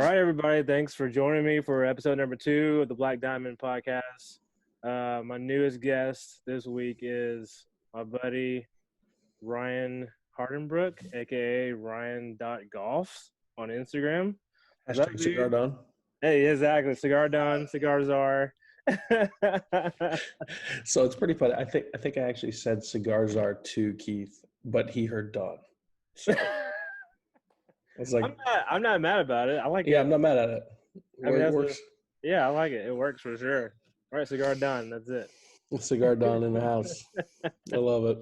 right, everybody. Thanks for joining me for episode number 2 of the Black Diamond podcast. My newest guest this week is my buddy Ryan Hardenbrook, aka Ryan.Golfs on Instagram. Hashtag cigar done. Hey, exactly. Cigar done, cigar czar. So it's pretty funny. I think I actually said cigar czar to Keith, but he heard Don. So it's like I'm not mad about it. I like it. Yeah, I'm not mad at it. It works. Yeah, I like it. It works for sure. All right, cigar done. That's it. Cigar done in the house. I love it.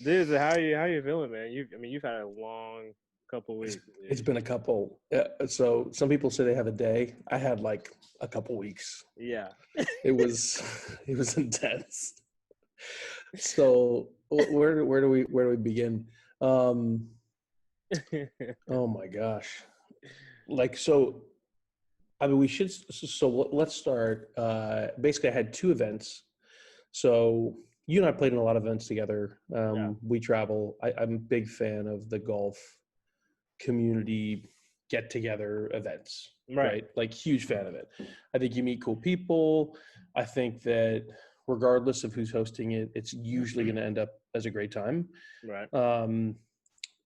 Dude, so how you feeling, man? You've had a long couple weeks. It's been a couple. So some people say they have a day. I had like a couple weeks. Yeah. It was intense. So where do we begin? Oh my gosh. Let's start. Basically I had 2 events. So you and I played in a lot of events together. We travel. I'm a big fan of the golf community get-together events, right? Like, huge fan of it. I think you meet cool people. I think that regardless of who's hosting it, it's usually going to end up as a great time. Right.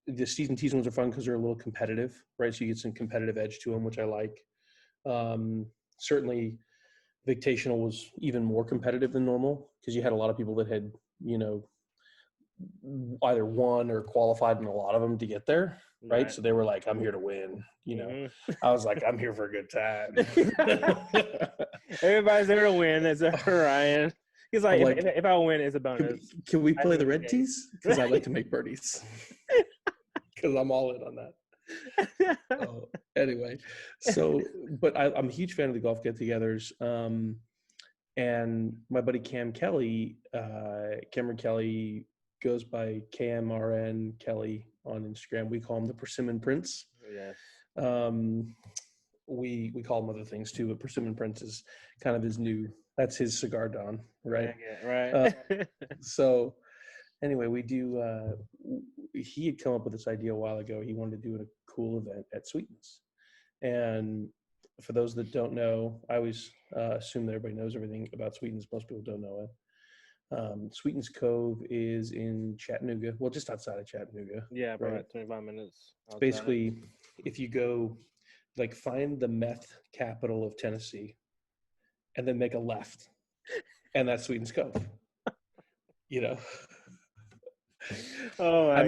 The season ones are fun because they're a little competitive, right? So you get some competitive edge to them, which I like. Certainly, Victational was even more competitive than normal because you had a lot of people that had, either won or qualified in a lot of them to get there, right? So they were like, I'm here to win, I was like, I'm here for a good time. Everybody's there to win except for Ryan. He's like, if I win, it's a bonus. Can we play the red tees? Because I like to make birdies. Because I'm all in on that. Anyway, but I'm a huge fan of the golf get-togethers. And my buddy Cameron Kelly goes by KMRN Kelly on Instagram. We call him the Persimmon Prince. Yes. We call him other things too, but Persimmon Prince is kind of that's his cigar don, right? Right. So anyway, he had come up with this idea a while ago. He wanted to do a cool event at Sweetens. And for those that don't know, I always assume that everybody knows everything about Sweetens. Most people don't know it. Sweetens Cove is in Chattanooga, well, just outside of Chattanooga. Yeah, about 25 minutes. It's basically, if you go, find the meth capital of Tennessee and then make a left, and that's Sweetens Cove. Oh my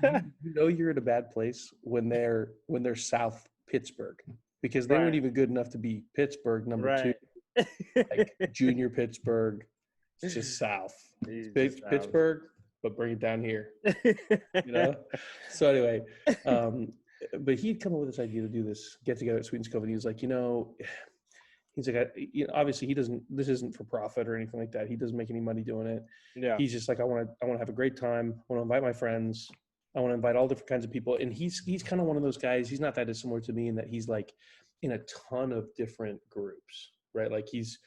God. You're in a bad place when they're South Pittsburgh, because they weren't even good enough to be Pittsburgh number 2, like junior Pittsburgh. It's just South. It's Pittsburgh, but bring it down here. So anyway, but he'd come up with this idea to do this get together at Sweetens Cove, and he was like, obviously this isn't for profit or anything like that. He doesn't make any money doing it. Yeah. He's just like, I want to have a great time. I want to invite my friends. I want to invite all different kinds of people. And he's kind of one of those guys. He's not that dissimilar to me in that he's like in a ton of different groups, right? Like he's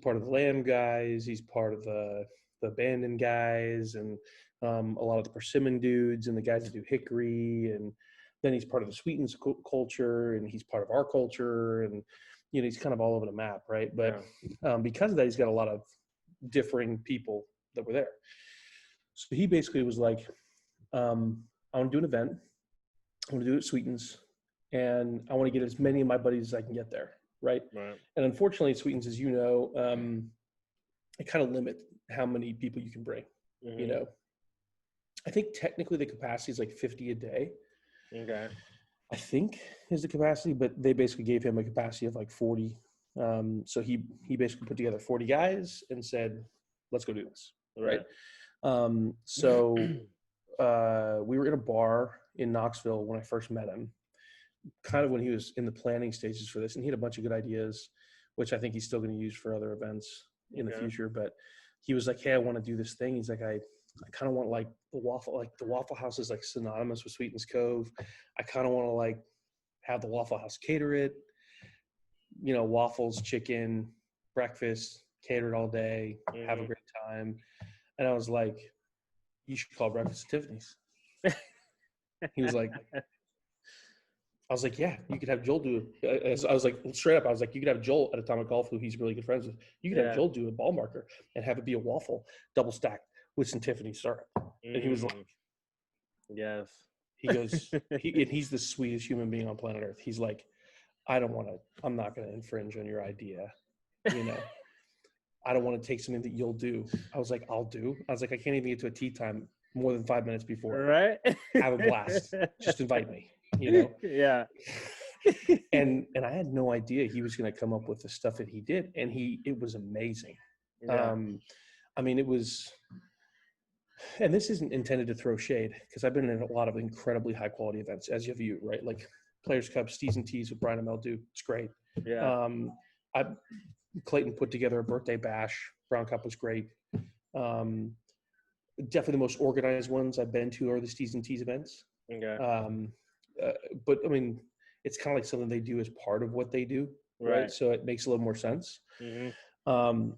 part of the Lamb guys. He's part of the Dmnd guys, and a lot of the Persimmon dudes and the guys that do Hickory. And then he's part of the Sweetens culture, and he's part of our culture. And, he's kind of all over the map, right? But because of that, he's got a lot of differing people that were there. So he basically was like, I want to do an event. I want to do it at Sweetens, and I want to get as many of my buddies as I can get there. Right. And unfortunately, Sweetens, as it kind of limit how many people you can bring. I think technically the capacity is like 50 a day. Okay. I think is the capacity, but they basically gave him a capacity of like 40. So he basically put together 40 guys and said, let's go do this. Right. So we were in a bar in Knoxville when I first met him, kind of when he was in the planning stages for this, and he had a bunch of good ideas, which I think he's still going to use for other events in the future. But he was like, hey, I want to do this thing. He's like, I kind of want the Waffle House is like synonymous with Sweetens Cove. I kind of want to have the Waffle House cater it, waffles, chicken, breakfast, catered all day, have a great time. And I was like, you should call breakfast at Tiffany's. He was like, I was like, yeah, you could have Joel do it. I was like, straight up, I was like, you could have Joel at Atomic Golf, who he's really good friends with. You could have Joel do a ball marker and have it be a waffle double stacked with some Tiffany syrup. And he was like, yes. He goes, he's the sweetest human being on planet Earth. He's like, I'm not going to infringe on your idea. You know, I don't want to take something that you'll do. I was like, I'll do. I was like, I can't even get to a tee time more than 5 minutes before. Right. Have a blast. Just invite me, you know? Yeah. And I had no idea he was going to come up with the stuff that he did. And it was amazing. Yeah. I mean, it was, and this isn't intended to throw shade because I've been in a lot of incredibly high quality events, as have you, right? Like Players Cup, Stees and Tees with Brian and Mel do. It's great. Yeah. Clayton put together a birthday bash. Brown Cup was great. Definitely the most organized ones I've been to are the Stees and Tees events. Okay. But I mean, it's kind of like something they do as part of what they do, right? So it makes a little more sense. Mm-hmm.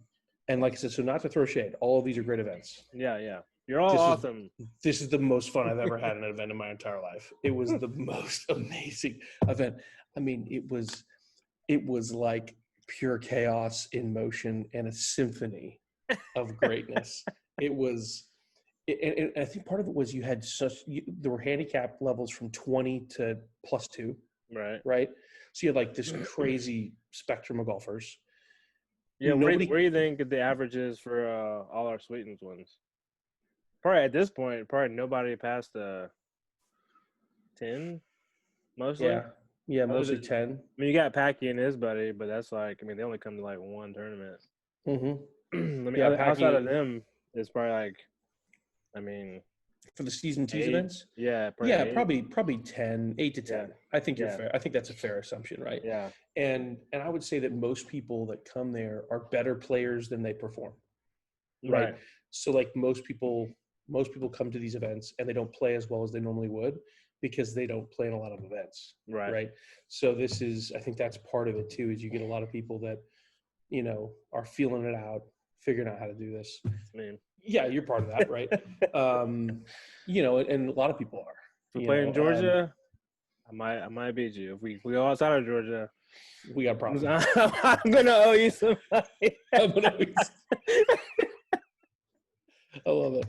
And like I said, so not to throw shade, all of these are great events. Yeah. You're all awesome. This is the most fun I've ever had in an event in my entire life. It was the most amazing event. I mean, it was like pure chaos in motion and a symphony of greatness. And I think part of it was you had there were handicap levels from 20 to +2. Right. So you had like this crazy spectrum of golfers. Yeah. Where do you think the average is for all our Sweetens ones? Probably at this point, nobody past 10, mostly. Yeah, mostly 10. I mean, you got Packy and his buddy, but that's like, I mean, they only come to like one tournament. I mean, outside of them, it's probably like, I mean, for the season tees events, probably 10, 8 to 10. I think you're fair. I think that's a fair assumption, right? Yeah. And I would say that most people that come there are better players than they perform. Right. So like most people come to these events and they don't play as well as they normally would because they don't play in a lot of events. Right. So I think that's part of it too, is you get a lot of people that, you know, are feeling it out, figuring out how to do this. Yeah, you're part of that, right? You know, and a lot of people are. If we play in Georgia, I might beat you. If we go outside of Georgia, we got problems. I'm gonna owe you somebody. I love it.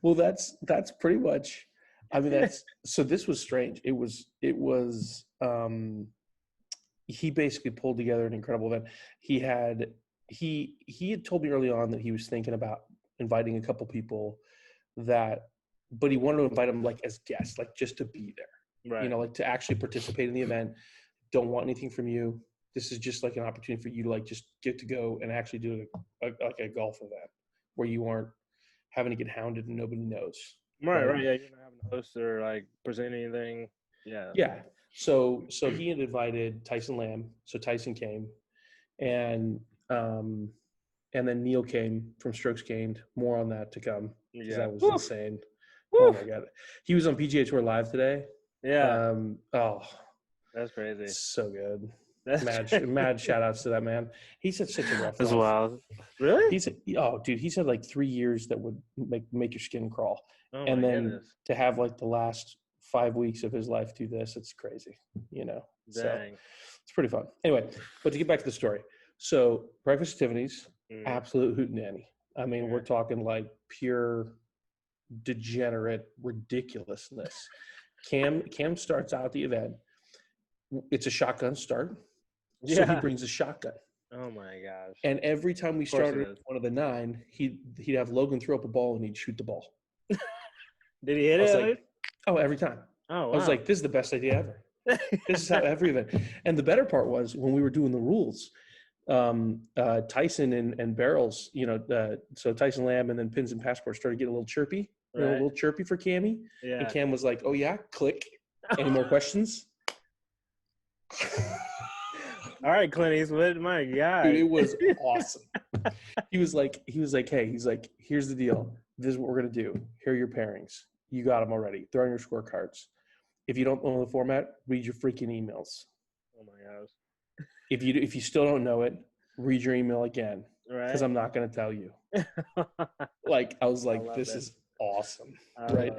Well, that's pretty much. I mean, so this was strange. It was. He basically pulled together an incredible event. He had told me early on that he was thinking about inviting a couple people but he wanted to invite them like as guests, like just to be there, you know, like to actually participate in the event. Don't want anything from you. This is just like an opportunity for you to like just get to go and actually do like a golf event where you aren't having to get hounded and nobody knows. Right. Yeah, you're not having to host or like present anything. Yeah. So he had invited Tyson Lamb. So Tyson came, and then Neil came from Strokes Gained. More on that to come. Yeah, that was insane. Oh my God, he was on PGA Tour Live today. Yeah. That's crazy. So good. Mad shout outs to that man. He said such a rough as life. well. Really? He said, dude, he said like 3 years that would make your skin crawl. And then goodness. To have like the last 5 weeks of his life do this, it's crazy, you know. Dang. So it's pretty fun. Anyway, but to get back to the story. So breakfast at Tiffany's, absolute hootenanny. I mean, we're talking like pure degenerate ridiculousness. Cam starts out the event. It's a shotgun start. So he brings a shotgun. Oh my gosh. And every time we started one of the 9, he'd have Logan throw up a ball and he'd shoot the ball. Did he hit it? Like, every time. Oh, wow. I was like, this is the best idea ever. This is how every event. And the better part was when we were doing the rules, Tyson and Barrels, you know, so Tyson Lamb and then Pins and Passports started getting a little chirpy, a little chirpy for Cammy. Yeah. And Cam was like, oh yeah, click. Any more questions? All right, Clint Eastwood, my God. Dude, it was awesome. He was like, hey, here's the deal. This is what we're going to do. Here are your pairings. You got them already. They're on your scorecards. If you don't know the format, read your freaking emails. Oh my gosh. If you still don't know it, read your email again. Right. Because I'm not going to tell you. Like, I was like, this is awesome. Right.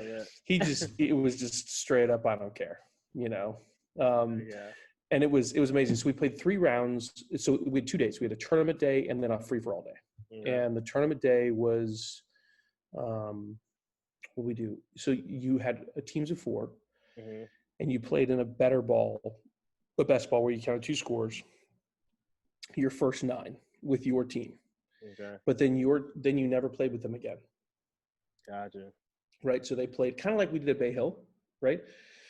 It was just straight up, I don't care, you know? Yeah. And it was amazing. So we played 3 rounds. So we had 2 days. We had a tournament day and then a free for all day. Yeah. And the tournament day was, what we do. So you had teams of 4, Mm-hmm. and you played in a best ball where you counted 2 scores, your first 9 with your team. Okay. But then you never played with them again. Gotcha. Right. So they played kind of like we did at Bay Hill, right?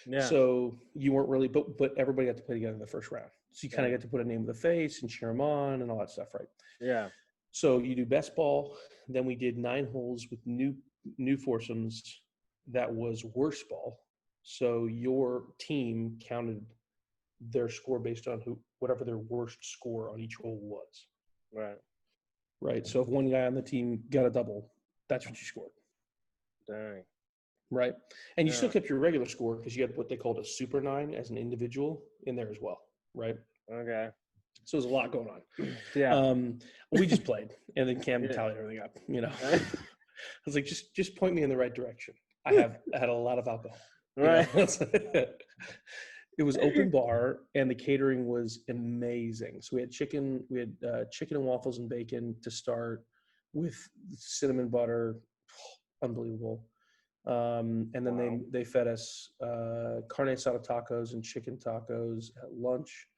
Yeah. So you weren't really, but everybody got to play together in the first round. So you kind of Yeah. get to put a name with a face and cheer them on and all that stuff, right? Yeah. So you do best ball. Then we did 9 holes with new foursomes. That was worst ball. So your team counted their score based on whatever their worst score on each hole was. Right. Right. So if one guy on the team got a double, that's what you scored. Dang. Right. And you Yeah. still kept your regular score because you had what they called a super 9 as an individual in there as well. Right. Okay. So there's a lot going on. Yeah. We just played, and then Cam Yeah. tallied everything up. I was like, just point me in the right direction. I had a lot of alcohol. Right. It was open bar, and the catering was amazing. So we had chicken and waffles and bacon to start with cinnamon butter, unbelievable. And then Wow. they fed us carne asada tacos and chicken tacos at lunch,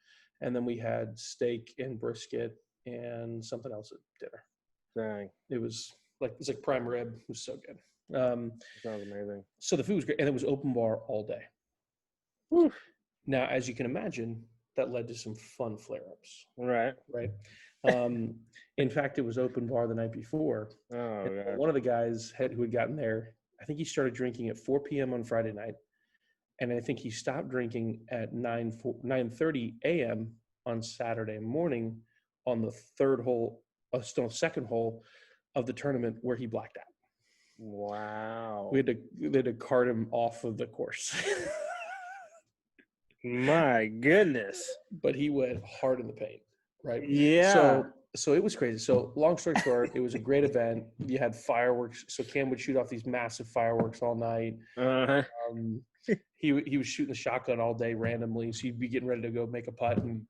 and then we had steak and brisket and something else at dinner. Dang. It was like prime rib. It was so good. Sounds amazing. So the food was great, and it was open bar all day. Whew. Now, as you can imagine, that led to some fun flare-ups. Right. Right. In fact, it was open bar the night before. Oh, God. One of the guys who had gotten there, I think he started drinking at 4 p.m. on Friday night, and I think he stopped drinking at 9:30 a.m. on Saturday morning on the second hole of the tournament where he blacked out. Wow. We had to cart him off of the course. My goodness. But he went hard in the paint, right? Yeah. So it was crazy. So long story short, it was a great event. You had fireworks. So Cam would shoot off these massive fireworks all night. He was shooting the shotgun all day randomly. So you'd be getting ready to go make a putt, and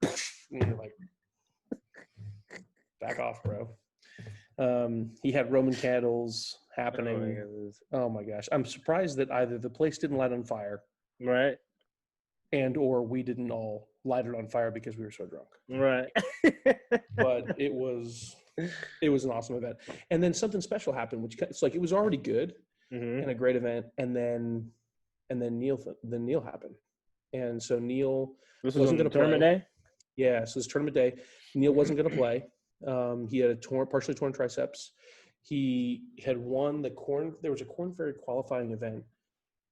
you're like, back off, bro. He had Roman candles happening. Oh my gosh. I'm surprised that either the place didn't light on fire. Right. And or we didn't all light it on fire because we were so drunk. Right. But it was an awesome event. And then something special happened, which it's like it was already good and a great event. And then Neil happened. And so Neil wasn't going to play. Tournament day? Yeah, so this tournament day, Neil wasn't going to play. He had a partially torn triceps. He had won there was a Corn Ferry qualifying event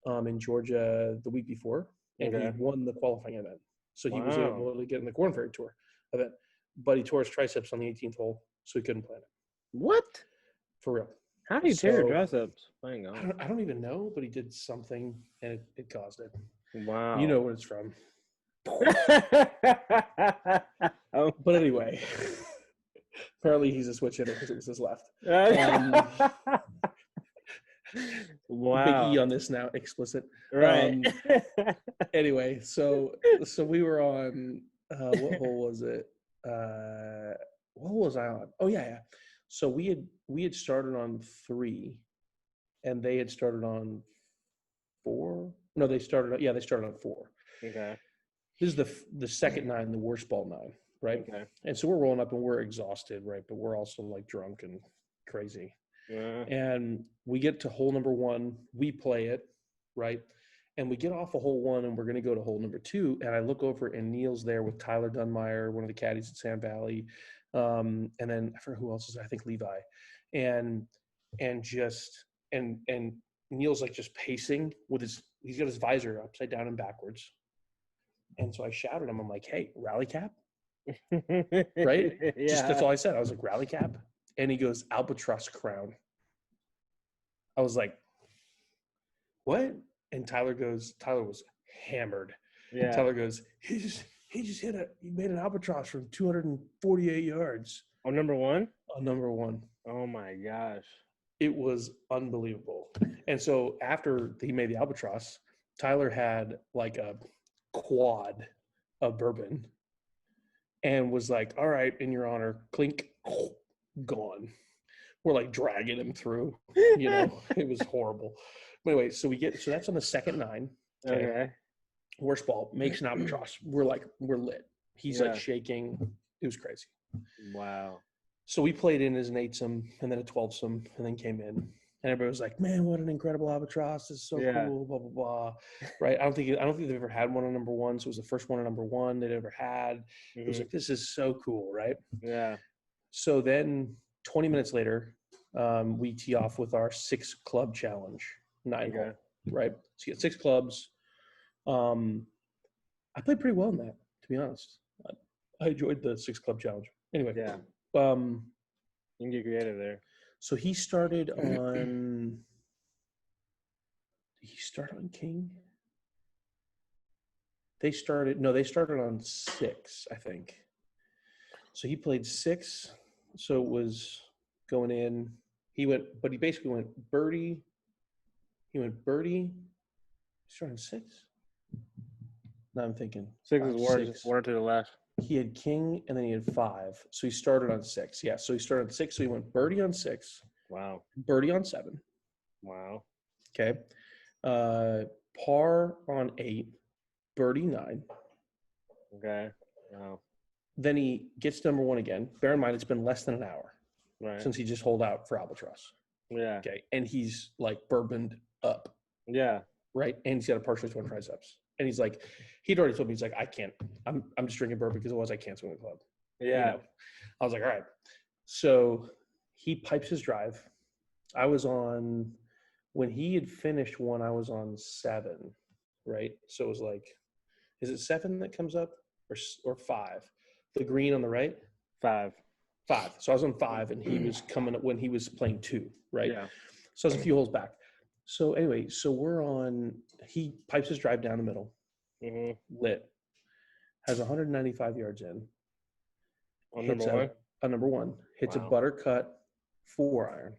in Georgia the week before, and he won the qualifying event. So he was able to get in the Corn Ferry Tour event, but he tore his triceps on the 18th hole, so he couldn't play it. What? For real. How do you tear your triceps? I don't even know, but he did something, and it caused it. Wow. You know what it's from. But anyway, apparently he's a switch hitter because it was his left. Wow. Big E on this now, explicit. Right. Anyway, so we were on what hole was it? What hole was I on? Oh yeah. So we had started on 3, and they had started on 4. No, they started on 4. Okay. This is the second 9, the worst ball 9, right? Okay. And so we're rolling up and we're exhausted, right? But we're also like drunk and crazy. Yeah. And we get to hole number 1, we play it, right? And we get off of hole 1 and we're going to go to hole number 2. And I look over and Neil's there with Tyler Dunmeyer, one of the caddies at Sand Valley. And then I forget who else is there, I think Levi. And Neil's like just pacing he's got his visor upside down and backwards. And so I shouted him, I'm like, hey, rally cap? Right? Yeah. Just that's all I said. I was like, rally cap? And he goes, albatross crown. I was like, what? And Tyler was hammered. Yeah. And Tyler goes, he just he made an albatross from 248 yards. On number 1? On number 1. Oh my gosh. It was unbelievable. And so after he made the albatross, Tyler had like a quad of bourbon and was like, all right, in your honor, clink, gone. We're like dragging him through, it was horrible. But anyway, so that's on the second 9. Okay. Worst ball, makes an albatross. We're lit. He's like shaking. It was crazy. Wow. So we played in as an 8-some and then a 12-some and then came in. And everybody was like, man, what an incredible albatross. This is so cool, blah, blah, blah. Right. I don't think they've ever had one on number 1. So it was the first one on number 1 they'd ever had. Mm-hmm. It was like, this is so cool. Right. Yeah. So then 20 minutes later, we tee off with our 6 club challenge, 9 hole. Right. So you get 6 clubs. I played pretty well in that, to be honest. I enjoyed the 6 club challenge. Anyway. Yeah. You can get creative there. So he started on. Did he start on king? They started on 6, I think. So he played 6. So it was going in. He basically went birdie. He went birdie. He started on 6. Now I'm thinking 6 is one or to the left. He had king and then he had 5. So he started on 6. Yeah. So he started on 6. So he went birdie on 6. Wow. Birdie on 7. Wow. Okay. Par on 8. Birdie 9. Okay. Wow. Then he gets number 1 again. Bear in mind, it's been less than an hour since he just holed out for albatross. Yeah. Okay. And he's like bourboned up. Yeah. Right. And he's got a partially twin triceps. And he's like, he'd already told me, he's like, I can't, I'm just drinking bourbon because otherwise I can't swing the club. Yeah. I was like, all right. So he pipes his drive. I was on, when he had finished one, I was on 7, right? So it was like, is it 7 that comes up or 5? The green on the right? 5. So I was on 5 and he was coming up when he was playing 2, right? Yeah. So I was a few holes back. So anyway, he pipes his drive down the middle, lit, has 195 yards in. On number 1? On number 1, hits a butter cut 4-iron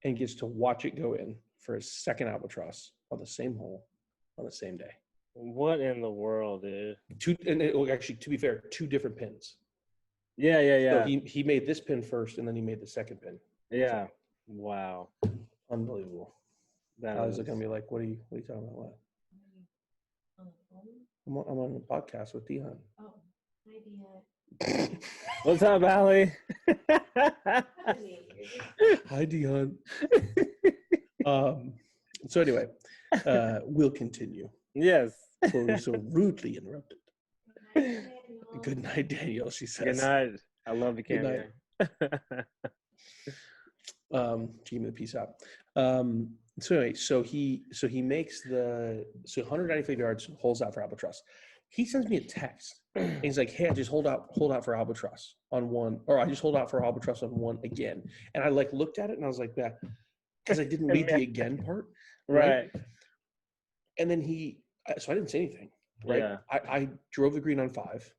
and gets to watch it go in for his second albatross on the same hole on the same day. What in the world, dude? Actually, to be fair, 2 different pins. Yeah. So he made this pin first and then he made the second pin. Yeah. Wow. Unbelievable. I was going to be like, what are you talking about? What? I'm on a podcast with Dmnd. Oh, hi, Dmnd. What's up, Allie? Hi, Dmnd. So anyway, we'll continue. Yes. Before we're so rudely interrupted. Good night, Daniel, she says. Good night. I love the camera. Give me the peace out. So anyway, so he makes 195 yards, holes out for albatross. He sends me a text and he's like, hey, I just hold out for albatross on 1, or I just hold out for albatross on 1 again. And I like looked at it and I was like, yeah, because I didn't read the again part. Right. And then so I didn't say anything. Right. Yeah. I drove the green on 5.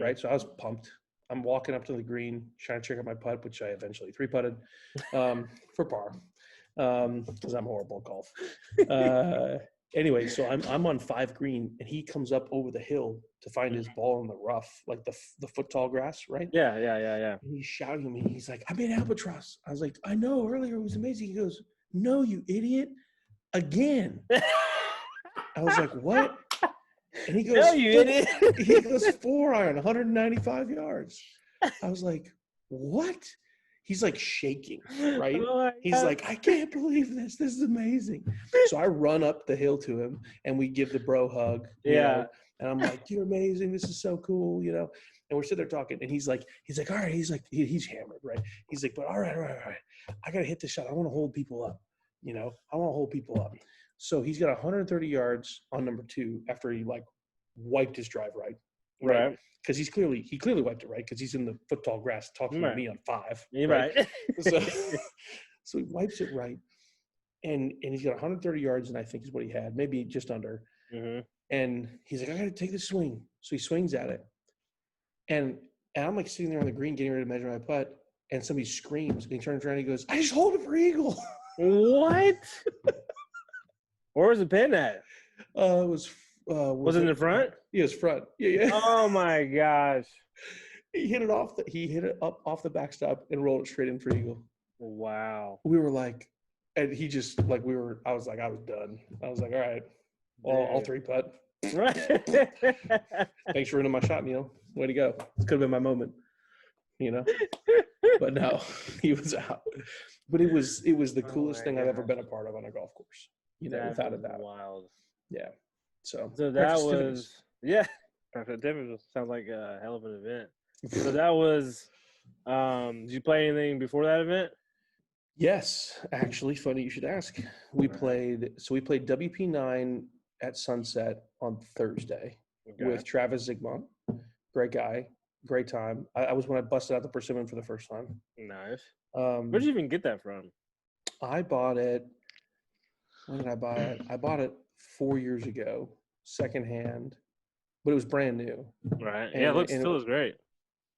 Right. So I was pumped. I'm walking up to the green, trying to check out my putt, which I eventually 3-putted for par. Because I'm horrible at golf. Anyway, so I'm on 5 green, and he comes up over the hill to find his ball in the rough, like the foot tall grass, right? Yeah. And he's shouting at me. He's like, "I made albatross." I was like, "I know. Earlier it was amazing." He goes, "No, you idiot! Again." I was like, "What?" And he goes, "No, you idiot!" He goes 4-iron, 195 yards. I was like, "What?" He's like shaking, right? He's like, I can't believe this. This is amazing. So I run up the hill to him and we give the bro hug. You know? And I'm like, you're amazing. This is so cool, And we're sitting there talking. And he's like, all right. He's like, he's hammered, right? He's like, but all right. I got to hit the shot. I want to hold people up. I want to hold people up. So he's got 130 yards on number 2 after he like wiped his drive right. Because he clearly wiped it right because he's in the foot tall grass talking to me on 5. Right. So he wipes it right, and he's got 130 yards, and I think is what he had, maybe just under. And he's like, I got to take this swing. So he swings at it, and I'm like sitting there on the green getting ready to measure my putt, and somebody screams, and he turns around and he goes, I just hold it for eagle. What? Where was the pin at? It Was it in the front? Yeah, it was front. Yeah. Oh my gosh! He hit it up off the backstop and rolled it straight in for eagle. Wow. We were like, and he just like I was done. I was like, all right, all Dude. 3-putt. Right. Thanks for ruining my shot, Neil. Way to go. This could have been my moment, But no, he was out. But it was the coolest thing I've ever been a part of on a golf course. Without a doubt. Wild. Yeah. So that was Breakfast Tiffany's sounds like a hell of an event. So that was. Did you play anything before that event? Yes, actually, funny you should ask. We played WP9 at sunset on Thursday with Travis Zygmunt. Great guy, great time. I was when I busted out the persimmon for the first time. Nice. Where'd you even get that from? I bought it. When did I buy it? I bought it 4 years ago, secondhand, but it was brand new. Right. And, it still looks great.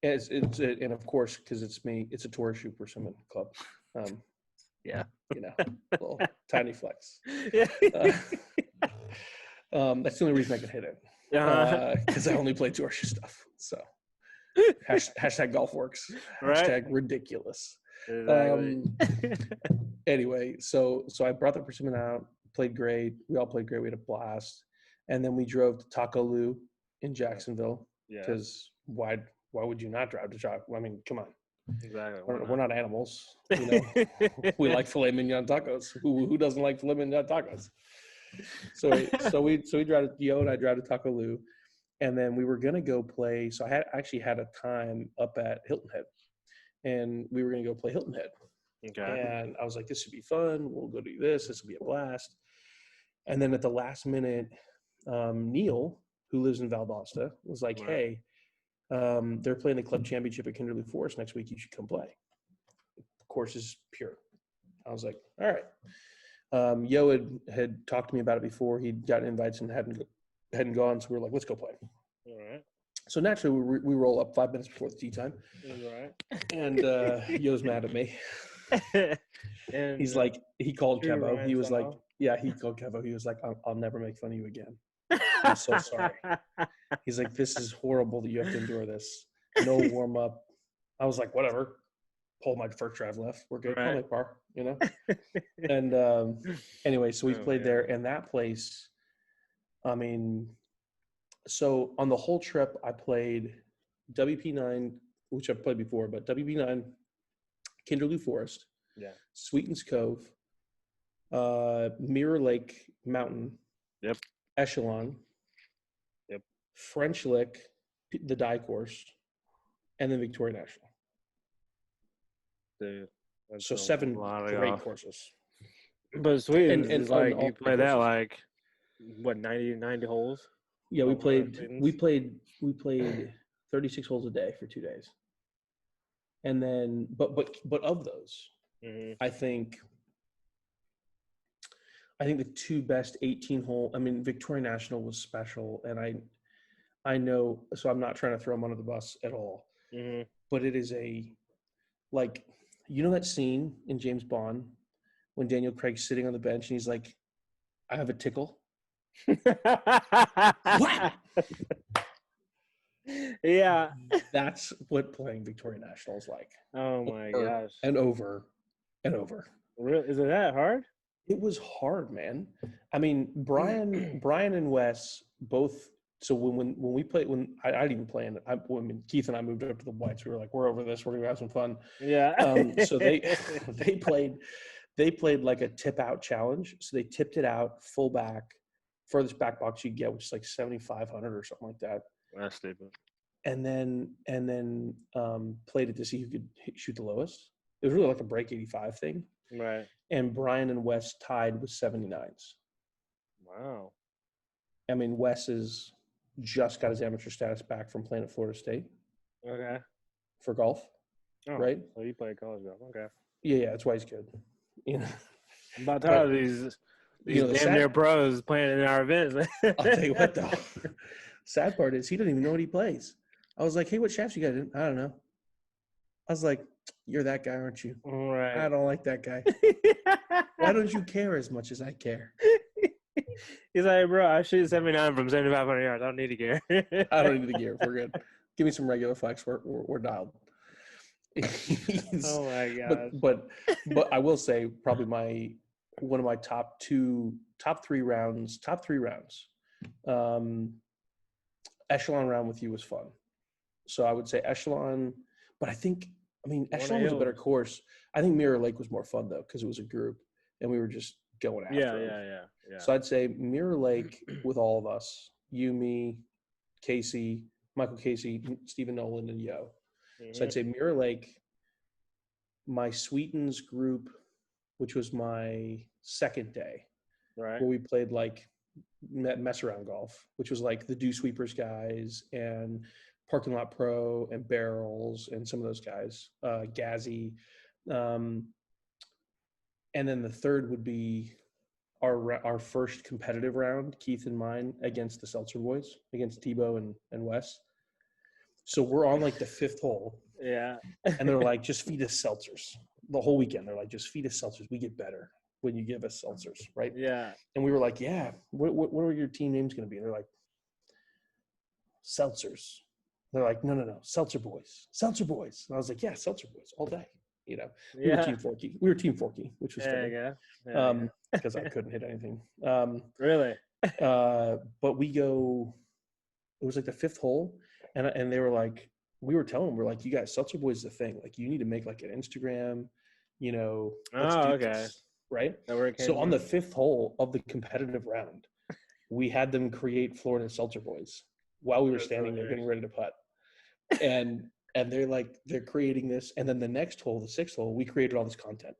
And of course, because it's me, it's a tour shoe persimmon club. Yeah. Little tiny flex. Yeah. That's the only reason I could hit it. Because I only play tour shoe stuff. So hashtag golf works. Right. Hashtag ridiculous. Exactly. Anyway, so I brought the persimmon out, played great. We all played great. We had a blast. And then we drove to Taco Lu in Jacksonville. Because why would you not drive to Taco? I mean, come on. Exactly. We're not animals. We like filet mignon tacos. Who doesn't like filet mignon tacos? So we drive to Yo and I drive to Taco Lu, and then we were gonna go play. So I actually had a time up at Hilton Head, and we were gonna go play Hilton Head. Okay. And I was like, this should be fun. We'll go do this. This will be a blast. And then at the last minute, Neil, who lives in Valdosta, was like, hey. They're playing the club championship at Kinderly Forest next week. You should come play. The course is pure. I was like, all right. Yo had talked to me about it before. He'd gotten invites and hadn't gone. So we were like, let's go play. All right. So naturally, we roll up 5 minutes before the tee time. All right. And Yo's mad at me. And he's like, he called Kevo. Ryan He was style. like, yeah, he called Kevo. He was like, I'll never make fun of you again. I'm so sorry. He's like, this is horrible that you have to endure this. No warm up. I was like, whatever. Pulled my first drive left. We're good. I'll make par, And anyway, so we played there, and that place. I mean, so on the whole trip, I played WP9, which I've played before, but WP9, Kinderly Forest, Sweetens Cove, Mirror Lake Mountain. Yep. Echelon, French Lick, the die course, and then Victoria National. Dude, so 7 great courses. But Sweden and is like you play that courses. like what 90 holes? Yeah, we played 36 holes a day for 2 days, and then but of those, I think the 2 best 18-hole. I mean, Victoria National was special, and I know. So I'm not trying to throw them under the bus at all. But it is that scene in James Bond when Daniel Craig's sitting on the bench and he's like, "I have a tickle." What? Yeah, that's what playing Victoria National is like. Oh my gosh! And over, and over. Really? Is it that hard? It was hard, man. I mean, Brian and Wes both. So when we played, when I didn't even play in it. When Keith and I moved up to the Whites, we were like, we're over this. We're gonna have some fun. Yeah. So they played like a tip out challenge. So they tipped it out full back, furthest back box you get, which is like 7,500 or something like that. That's stupid. And then played it to see who could shoot the lowest. It was really like a break 85 thing. Right. And Brian and Wes tied with 79s. Wow. I mean, Wes is just got his amateur status back from playing at Florida State. Okay. For golf. Oh, right? So you play college golf. Okay. Yeah, that's why he's good. I'm about tired of these damn near pros playing in our events. I'll tell you what, though. Sad part is he doesn't even know what he plays. I was like, hey, what shafts you got in? I don't know. I was like, you're that guy, aren't you? Right. I don't like that guy. Why don't you care as much as I care? He's like, bro, I shoot 79 from 7,500 yards. I don't need a gear. I don't need the gear. We're good. Give me some regular flex. We're dialed. Oh my god. But I will say probably one of my top three rounds. Echelon round with you was fun. So I would say Echelon, but Echelon was a better course. I think Mirror Lake was more fun though because it was a group and we were just going after them. Yeah. So I'd say Mirror Lake with all of us, you, me, Casey, Michael Casey, Stephen Nolan, and Yo. Mm-hmm. So I'd say Mirror Lake, my Sweetens group, which was my second day, right, where we played like mess around golf, which was like the Dew Sweepers guys and Parking Lot Pro and Barrels and some of those guys, Gazzy. And then the third would be our first competitive round, Keith and mine, against the Seltzer boys, against Tebow and Wes. So we're on like the fifth hole. Yeah. And they're like, just feed us seltzers. The whole weekend, they're like, just feed us seltzers. We get better when you give us seltzers, right? Yeah. And we were like, yeah, what are your team names going to be? And they're like, Seltzers. They're like, no, Seltzer Boys. Seltzer Boys. And I was like, yeah, Seltzer Boys all day. You know, we were Team Forky. We were Team Forky, which was funny. Because I couldn't hit anything. Really? But we go, it was like the fifth hole. And they were like, we were telling them, we're like, you guys, Seltzer Boys is the thing. Like, you need to make like an Instagram, you know. Let's do this, right? So on the fifth hole of the competitive round, we had them create Florida Seltzer Boys while we were standing there getting ready to putt. And they're creating this. And then the next hole, the sixth hole, we created all this content.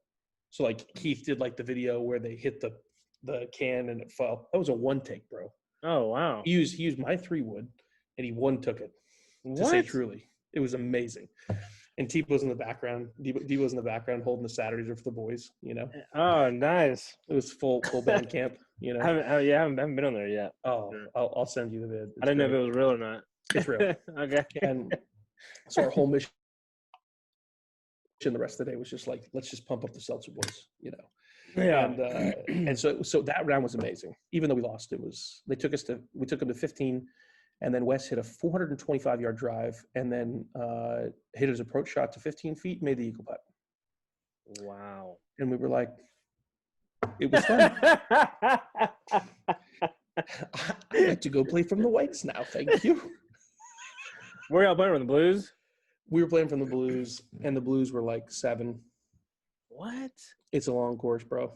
So like Keith did like the video where they hit the can and it fell. That was a one take, bro. Oh, wow. He used my 3-wood and he one took it. To say truly, it was amazing. And T was in the background. D was in the background holding the Saturdays for the boys. You know. Oh, nice. It was full band camp. You know. I haven't been on there yet. Oh, I'll send you the vid. I didn't know if it was real or not. It's real. Okay. And so our whole mission the rest of the day was just like, let's just pump up the Seltzer Boys. You know. Yeah. And so that round was amazing. Even though we lost, we took them to 15. And then Wes hit a 425-yard drive and then hit his approach shot to 15 feet, made the eagle putt. Wow. And we were like, it was fun. I'd like to go play from the whites now. Thank you. Where y'all playing from the Blues? We were playing from the Blues, and the Blues were like 7. What? It's a long course, bro.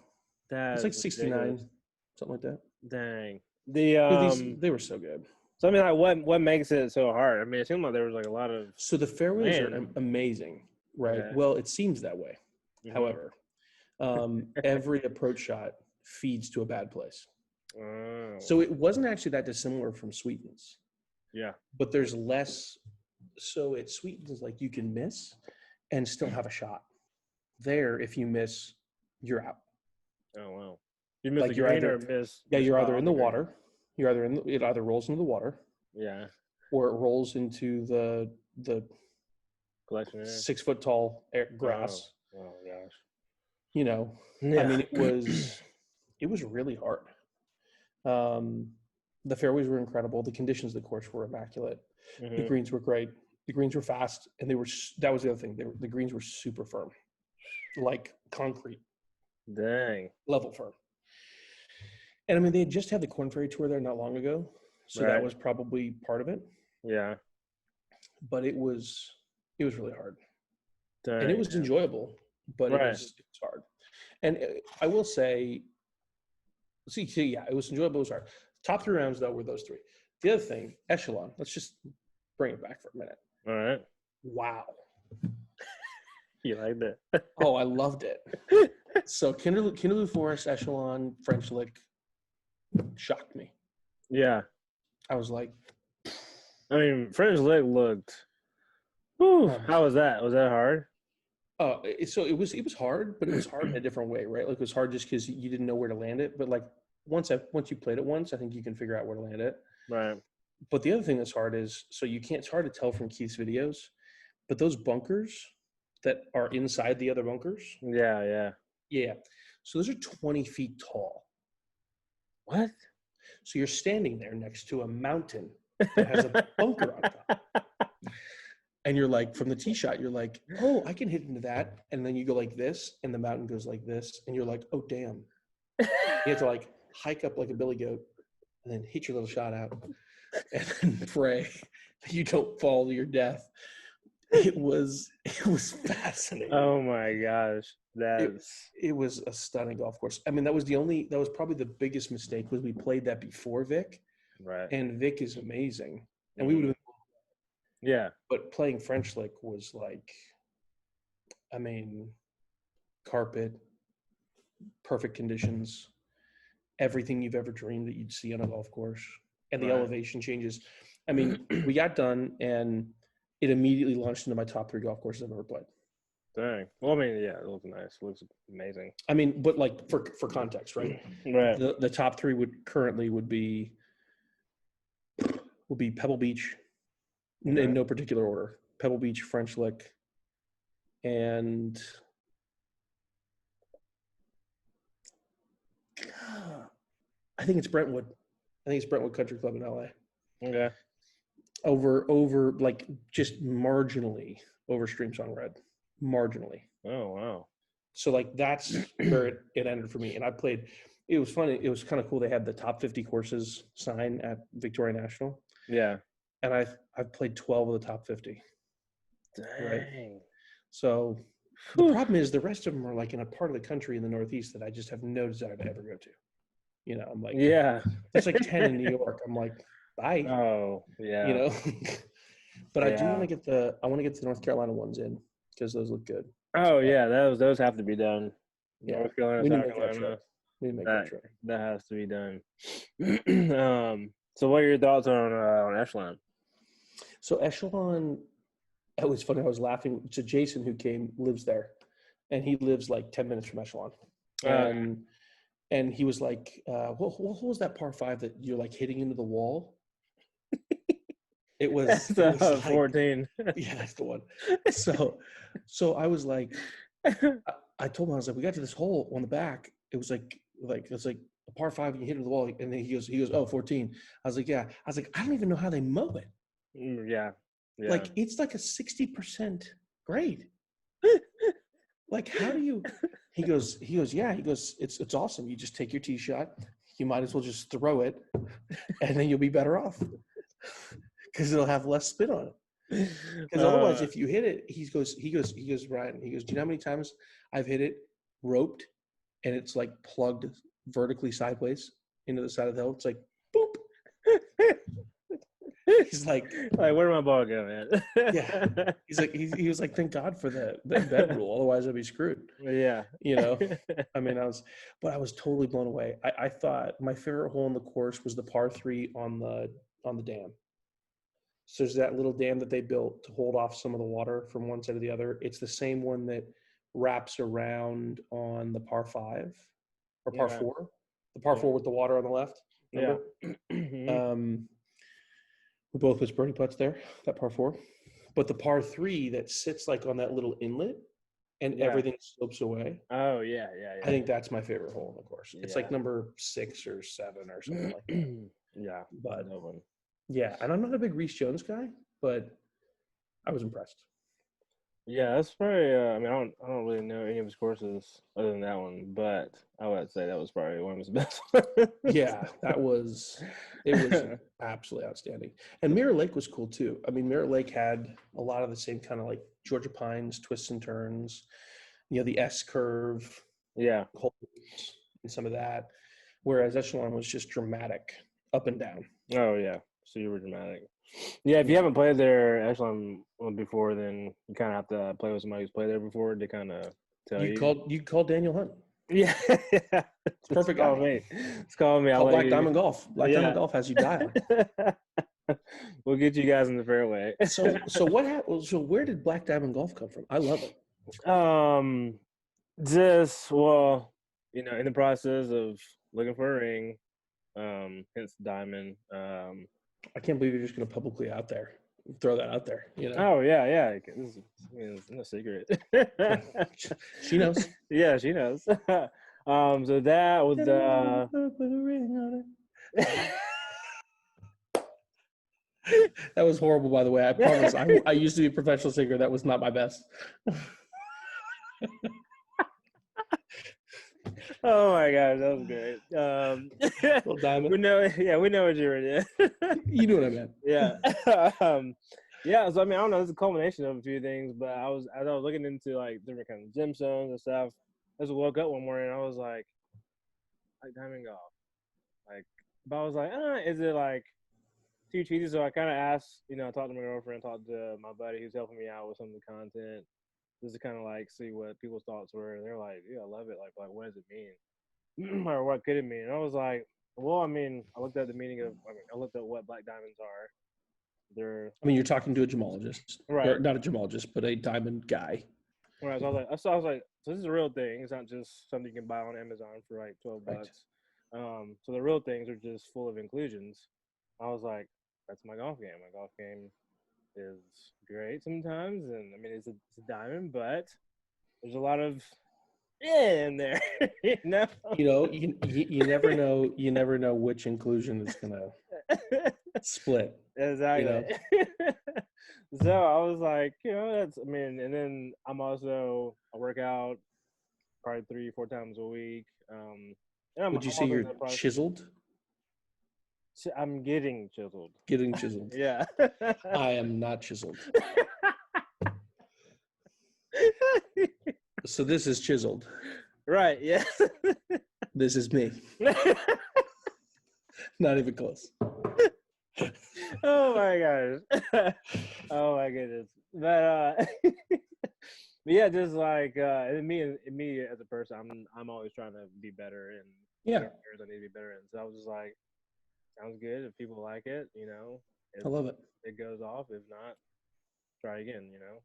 It's like 69, ridiculous. Something like that. Dang. They were so good. So I mean, like, what makes it so hard? I mean, it seemed like there was like a lot of. So the fairways are amazing, right? Yeah. Well, it seems that way. Mm-hmm. However, every approach shot feeds to a bad place. Oh. So it wasn't actually that dissimilar from Sweetens. Yeah. But there's less. So at Sweetens, like you can miss and still have a shot. There, if you miss, you're out. Oh wow! You miss like the green or miss? Yeah, you're either in the water. You're either it either rolls into the water, yeah, or it rolls into the collection area. 6 foot tall grass. Oh gosh, you know, yeah. I mean, it was really hard. The fairways were incredible. The conditions of the course were immaculate. Mm-hmm. The greens were great. The greens were fast, and that was the other thing. The greens were super firm, like concrete. Dang, level firm. And I mean, they had just had the Corn Ferry Tour there not long ago, so that was probably part of it. Yeah, but it was really hard, Dang, and it was enjoyable, but it was hard. And I will say, yeah, it was enjoyable. It was hard. Top 3 rounds though were those 3. The other thing, Echelon. Let's just bring it back for a minute. All right. Wow. You liked it? Oh, I loved it. So Kinderloo Forest, Echelon, French Lick shocked me. Yeah. I was like, I mean, French Lick looked. Whew, how was that? Was that hard? So it was hard, but it was hard in a different way, right? Like it was hard just because you didn't know where to land it. But like once you played it once, I think you can figure out where to land it. Right. But the other thing that's hard is it's hard to tell from Keith's videos, but those bunkers that are inside the other bunkers. Yeah. So those are 20 feet tall. What? So you're standing there next to a mountain that has a bunker on top. And you're like, from the tee shot, you're like, oh, I can hit into that. And then you go like this, and the mountain goes like this. And you're like, oh, damn. You have to like hike up like a billy goat and then hit your little shot out and then pray that you don't fall to your death. It was fascinating. Oh my gosh. It was a stunning golf course. I mean, that was probably the biggest mistake was we played that before Vic. Right. And Vic is amazing. And we would have yeah. But playing French Lick was like, I mean, carpet, perfect conditions, everything you've ever dreamed that you'd see on a golf course, and the elevation changes. I mean, we got done, and it immediately launched into my top 3 golf courses I've ever played. Dang. Well, I mean, yeah, it looks nice. It looks amazing. I mean, but like for context, right? Right. The top 3 would be Pebble Beach, in no particular order. Pebble Beach, French Lick, and I think it's Brentwood. I think it's Brentwood Country Club in LA. Okay. Over like just marginally over Stream Song Red. Marginally. Oh, wow. So like that's where it ended for me. And I played, it was funny. It was kind of cool. They had the top 50 courses sign at Victoria National. Yeah. And I've played 12 of the top 50. Dang. Right? So the problem is the rest of them are like in a part of the country in the Northeast that I just have no desire to ever go to. You know, I'm like, yeah, it's like 10 in New York. I'm like, bye. Oh, yeah. You know, but I do want to get the North Carolina ones in because those look good. Oh yeah, those have to be done. Yeah. North Carolina, We need to South make that Carolina. trip. We need to make that trip. That has to be done. So what are your thoughts on Echelon? So Echelon, it was funny. I was laughing. So Jason, who came, lives there, and he lives like 10 minutes from Echelon. And he was like, what was that par 5 that you're like hitting into the wall? It was 14. Yeah, that's the one. So I was like, I told him, I was like, we got to this hole on the back. It was like a par 5 and you hit it to the wall. And then he goes, oh, 14. I was like, yeah. I was like, I don't even know how they mow it. Yeah. Like it's like a 60% grade. Like, how do you? He goes, yeah. He goes, it's awesome. You just take your tee shot. You might as well just throw it, and then you'll be better off because it'll have less spin on it. Because otherwise, if you hit it, he goes, Ryan. He goes, do you know how many times I've hit it roped, and it's like plugged vertically sideways into the side of the hill? It's like boop. He's like, where did my ball go, man? Yeah. He's like, he was like, thank God for the bed rule. Otherwise I'd be screwed. Yeah. You know, I mean, I was totally blown away. I thought my favorite hole in the course was the par 3 on the dam. So there's that little dam that they built to hold off some of the water from one side to the other. It's the same one that wraps around on the par 5 or par 4, the par 4 with the water on the left. Remember? Yeah. We both was birdie putts there, that par 4. But the par 3 that sits like on that little inlet and everything slopes away. Oh, yeah. I think that's my favorite hole in the course. It's like number 6 or 7 or something like that. Yeah. But yeah, and I'm not a big Reese Jones guy, but I was impressed. Yeah, that's probably. I mean, I don't really know any of his courses other than that one, but I would say that was probably one of his best ones. Yeah, it was absolutely outstanding. And Mirror Lake was cool too. I mean, Mirror Lake had a lot of the same kind of like Georgia Pines twists and turns, you know, the S curve, yeah, and some of that. Whereas Echelon was just dramatic, up and down. Oh yeah, super dramatic. Yeah, if you haven't played there Echelon before, then you kind of have to play with somebody who's played there before to kind of tell you. You called Daniel Hunt. Yeah, it's perfect. Call me. It's calling me. Call Black Diamond Golf. Diamond Golf has you dialed. We'll get you guys in the fairway. So what happened? So where did Black Diamond Golf come from? I love it. You know, in the process of looking for a ring, hence Diamond. I can't believe you're just going to publicly throw that out there. You know? Oh yeah. It's no secret. She knows. Yeah, she knows. So that was put a ring on it. That was horrible, by the way. I promise. I used to be a professional singer. That was not my best. Oh my gosh, that was great. Little diamond. we know what you were doing. You know what I meant. Yeah. Yeah, so I mean, I don't know, it's a culmination of a few things, but as I was looking into like different kinds of gym zones and stuff, I just woke up one morning and I was like diamond golf. Like, but I was like, is it like too cheesy? So I kind of asked, I talked to my girlfriend, talked to my buddy who's helping me out with some of the content, just to kind of like see what people's thoughts were. And they're like, yeah, I love it. Like what does it mean? Or what could it mean? And I was like, well, I mean, I looked at the meaning of, I looked at what black diamonds are. You're talking to a gemologist, right? Or not a gemologist, but a diamond guy. Right. So I was like, so this is a real thing. It's not just something you can buy on Amazon for like $12. Right. So the real things are just full of inclusions. I was like, that's my golf game. My golf game is great sometimes, and I mean it's a diamond, but there's a lot of in there. You never know. You never know which inclusion is gonna split. Exactly. So I was like, that's. I mean, and then I work out probably 3-4 times a week. Would you say you're chiseled? I'm getting chiseled. Getting chiseled. Yeah. I am not chiseled. So this is chiseled. Right. Yes. This is me. Not even close. Oh my gosh. Oh my goodness. But yeah, just like me as a person, I'm always trying to be better, and yeah, I need to be better. And so I was just like, sounds good. If people like it, I love it. It goes off. If not, try again. No.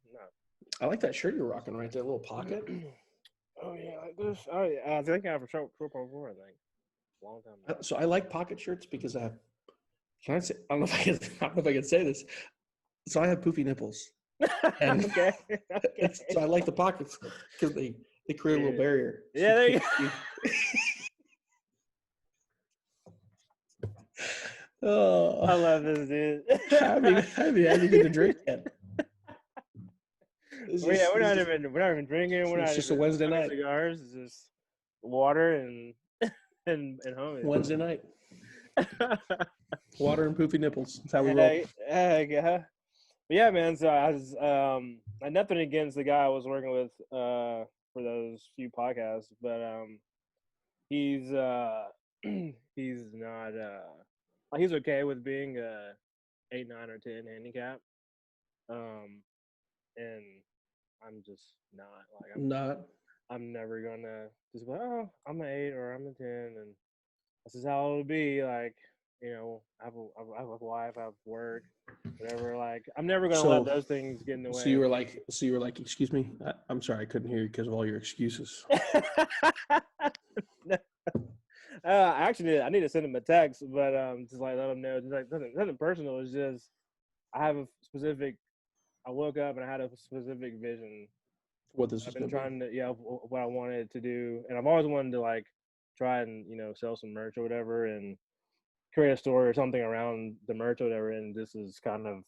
I like that shirt you're rocking right there, little pocket. Oh yeah, like this. Oh yeah, I think I have a short before. I think a long time ago. So I like pocket shirts because I have. Can I say? I don't know if I can say this. So I have poofy nipples. And okay. So I like the pockets because they create a little barrier. Yeah, there you go. Oh, I love this, dude. I haven't had anything to drink yet. We're not even drinking. It's just a Wednesday night. Cigars. It's just water and homies. Wednesday night. Water and poofy nipples. That's how we roll. Yeah. But yeah, man. So I was nothing against the guy I was working with for those few podcasts, but he's not he's okay with being 8, 9, or 10 handicap, and I'm just not like I'm never gonna just be like, oh, I'm an 8 or I'm a 10, and this is how it'll be. Like, I have a wife, I have work, whatever. Like, I'm never gonna let those things get in the way. So you were like, excuse me, I'm sorry, I couldn't hear you because of all your excuses. Actually, I need to send him a text, but just like let him know. Just like nothing personal. It's just I woke up and I had a specific vision. What this I've been trying to, what I wanted to do, and I've always wanted to like try and sell some merch or whatever, and create a store or something around the merch or whatever. And this is kind of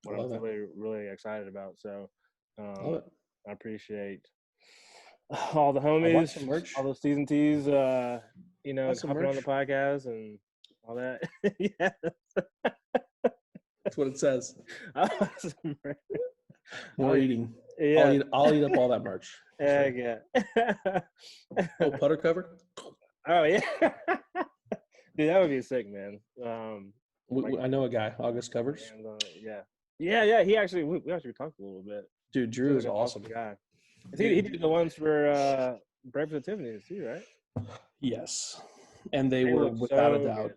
what I'm really, really excited about. So I appreciate all the homies, all the season T's, coming on the podcast and all that. Yeah. That's what it says. More eating. Yeah. I'll eat up all that merch. Yeah. Oh, putter cover? Oh yeah. Dude, that would be sick, man. I know a guy, August Covers. Yeah. We actually talked a little bit. Dude, Drew is awesome. Guy. He did the ones for Breakfast at Tiffany's too, right? Yes, and they were without a doubt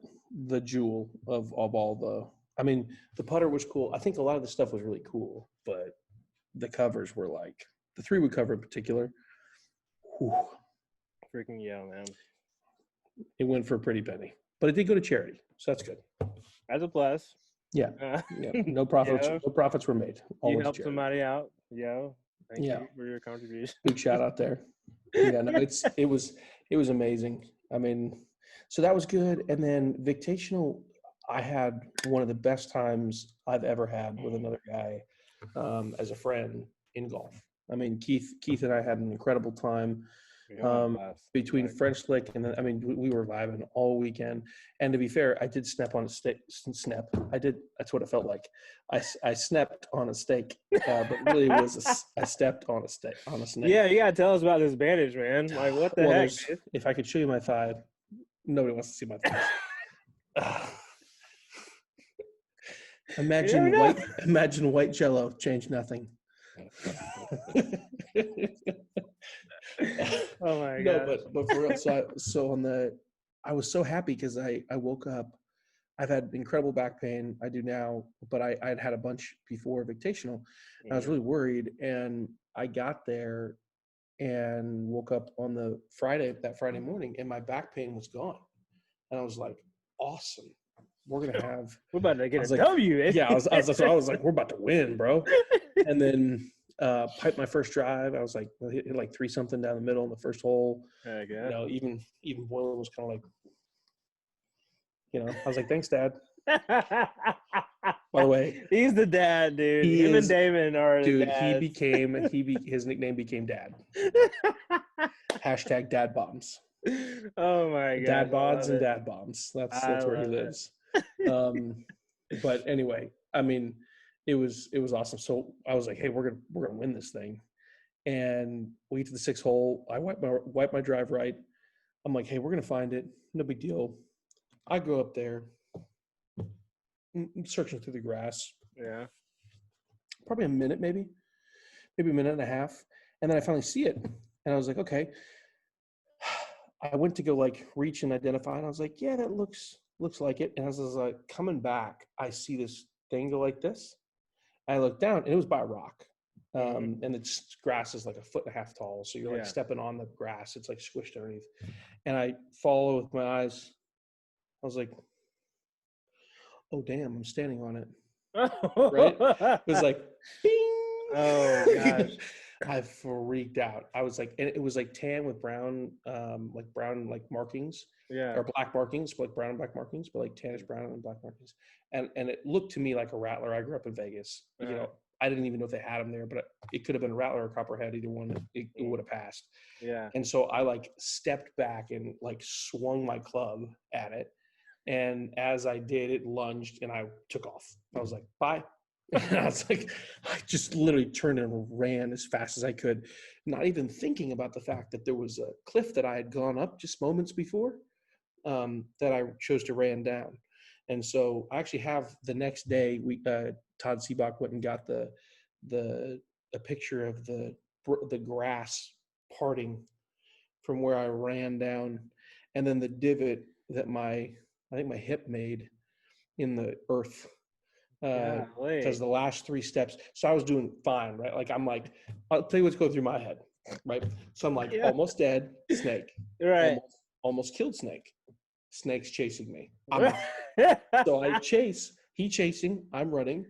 the jewel of all the. I mean, the putter was cool. I think a lot of the stuff was really cool, but the covers were like the 3-wood cover in particular. Whew. Freaking yeah, man! It went for a pretty penny, but it did go to charity, so that's good. As a plus. Yeah. No profits. No profits were made. Always you helped somebody out, Thank you for your contribution. Big shout out there. Yeah, no, it was amazing. I mean, So that was good. And then Victational, I had one of the best times I've ever had with another guy as a friend in golf. I mean, Keith and I had an incredible time between French Lick and then, I mean, we were vibing all weekend. And to be fair, I did snap on a steak. That's what it felt like. I snapped on a steak, but really it was I stepped on a snake. Yeah, you gotta tell us about this bandage, man. Like, what the heck, dude? If I could show you my thigh, nobody wants to see my thighs. Imagine white Jello, change nothing. Oh my god! No, but for real. I was so happy because I woke up. I've had incredible back pain. I do now, but I'd had a bunch before Victational. I was really worried, and I got there and woke up on that Friday morning, and my back pain was gone. And I was like, awesome. We're about to get a W. Yeah, I was like, we're about to win, bro. And then piped my first drive. I was like, hit like 3-something down the middle in the first hole. You know, even Boylan was kind of like, you know, I was like, thanks, Dad. By the way, he's the dad, dude. Him and Damon are the dads. His nickname became Dad. Hashtag Dad Bombs. Oh my god. Dad bods and Dad Bombs. That's where he lives. But anyway, I mean, it was awesome. So I was like, hey, we're gonna win this thing. And we get to the 6th hole. I wipe my drive right. I'm like, hey, we're gonna find it. No big deal. I go up there, searching through the grass. Yeah. Probably a minute, maybe a minute and a half. And then I finally see it. And I was like, okay. I went to go like reach and identify. And I was like, yeah, that looks like it. And as I was like coming back, I see this thing go like this. I looked down and it was by a rock. And the grass is like 1.5 feet tall. So you're like stepping on the grass. It's like squished underneath. And I follow with my eyes. I was like, oh, damn, I'm standing on it. Right? It was like, bing. Oh, gosh. I freaked out. I was like, and it was like tan with brown, like markings. Yeah. Or black markings, like brown and black markings, but like tannish brown and black markings. And it looked to me like a rattler. I grew up in Vegas. You know, I didn't even know if they had them there, but it could have been a rattler or copperhead. Either one, it would have passed. Yeah. And so I like stepped back and like swung my club at it. And as I did, it lunged and I took off. I was like, bye. And I was like, I just literally turned and ran as fast as I could, not even thinking about the fact that there was a cliff that I had gone up just moments before that I chose to ran down. And so I actually have the next day, Todd Seabach went and got a picture of the grass parting from where I ran down, and then the divot that I think my hip made in the earth. Because the last 3 steps, so I was doing fine, right? Like I'm like, I'll tell you what's going through my head, right? So I'm like, almost dead, snake, right? Almost killed snake. Snake's chasing me. So I chase. He chasing. I'm running.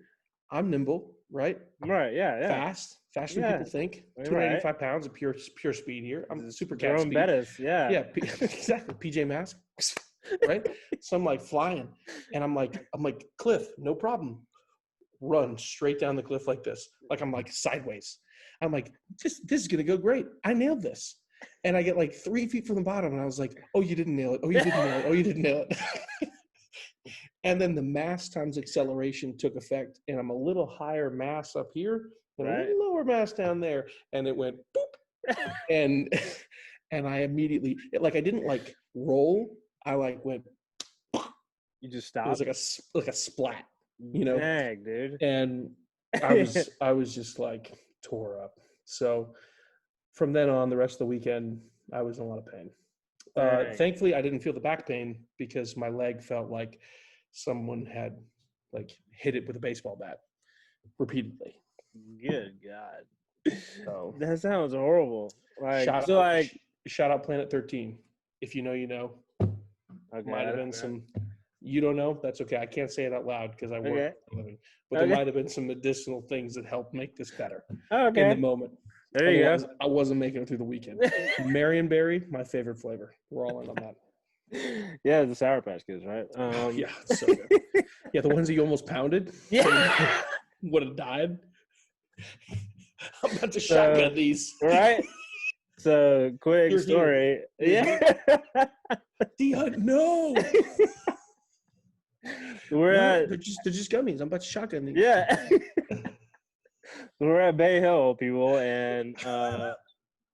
I'm nimble, right? Right. Yeah. Faster than people think. 285 pounds of pure speed here. I'm super cat speed. Bettis, yeah, exactly. PJ Masks. Right? So I'm like flying, and I'm like, Cliff, no problem. Run straight down the cliff like this. Like I'm like sideways. I'm like, this is gonna go great. I nailed this. And I get like 3 feet from the bottom, and I was like, oh, you didn't nail it. Oh, you didn't nail it. Oh, you didn't nail it. And then the mass times acceleration took effect, and I'm a little higher mass up here and a little lower mass down there, and it went boop. And I immediately, like, I didn't like roll. I like went. You just stopped. It was like a splat, you know. Dang, dude. And I was just like tore up. So from then on, the rest of the weekend, I was in a lot of pain. Thankfully, I didn't feel the back pain because my leg felt like someone had like hit it with a baseball bat repeatedly. Good God. So that sounds horrible. Like, shout out Planet 13. If you know, you know. Okay, might have been some. You don't know? That's okay. I can't say it out loud because I work for a living. But there might have been some medicinal things that helped make this better in the moment. There you go. I wasn't making it through the weekend. Marionberry, my favorite flavor. We're all in on that. Yeah, the Sour Patch Kids, right? Yeah, it's so good. Yeah, the ones that you almost pounded. Yeah. Would have died. I'm about to shotgun these. Right? So, quick You're story. You're Yeah. No. We're No, at they're just gummies. I'm about to shotgun these. yeah. We're at Bay Hill, people, and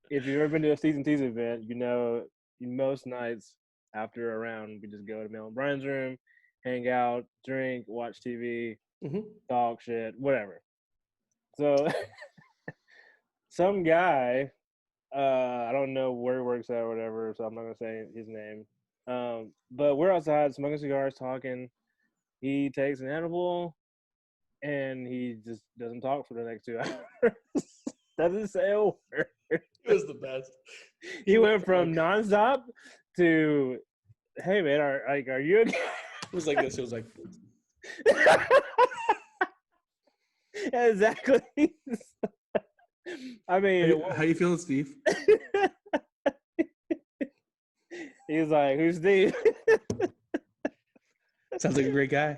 if you've ever been to a Season Teas event, you know most nights after a round we just go to Mel and Brian's room, hang out, drink, watch TV, talk shit, whatever. So some guy, I don't know where he works at or whatever, so I'm not gonna say his name. But we're outside smoking cigars, talking. He takes an edible, and he just doesn't talk for the next 2 hours. Doesn't say a word. It was the best. He went from nonstop to, "Hey man, are you okay?" It was like this. It was like, Exactly. I mean, how you feeling, Steve? he's like, "Who's Steve?" Sounds like a great guy.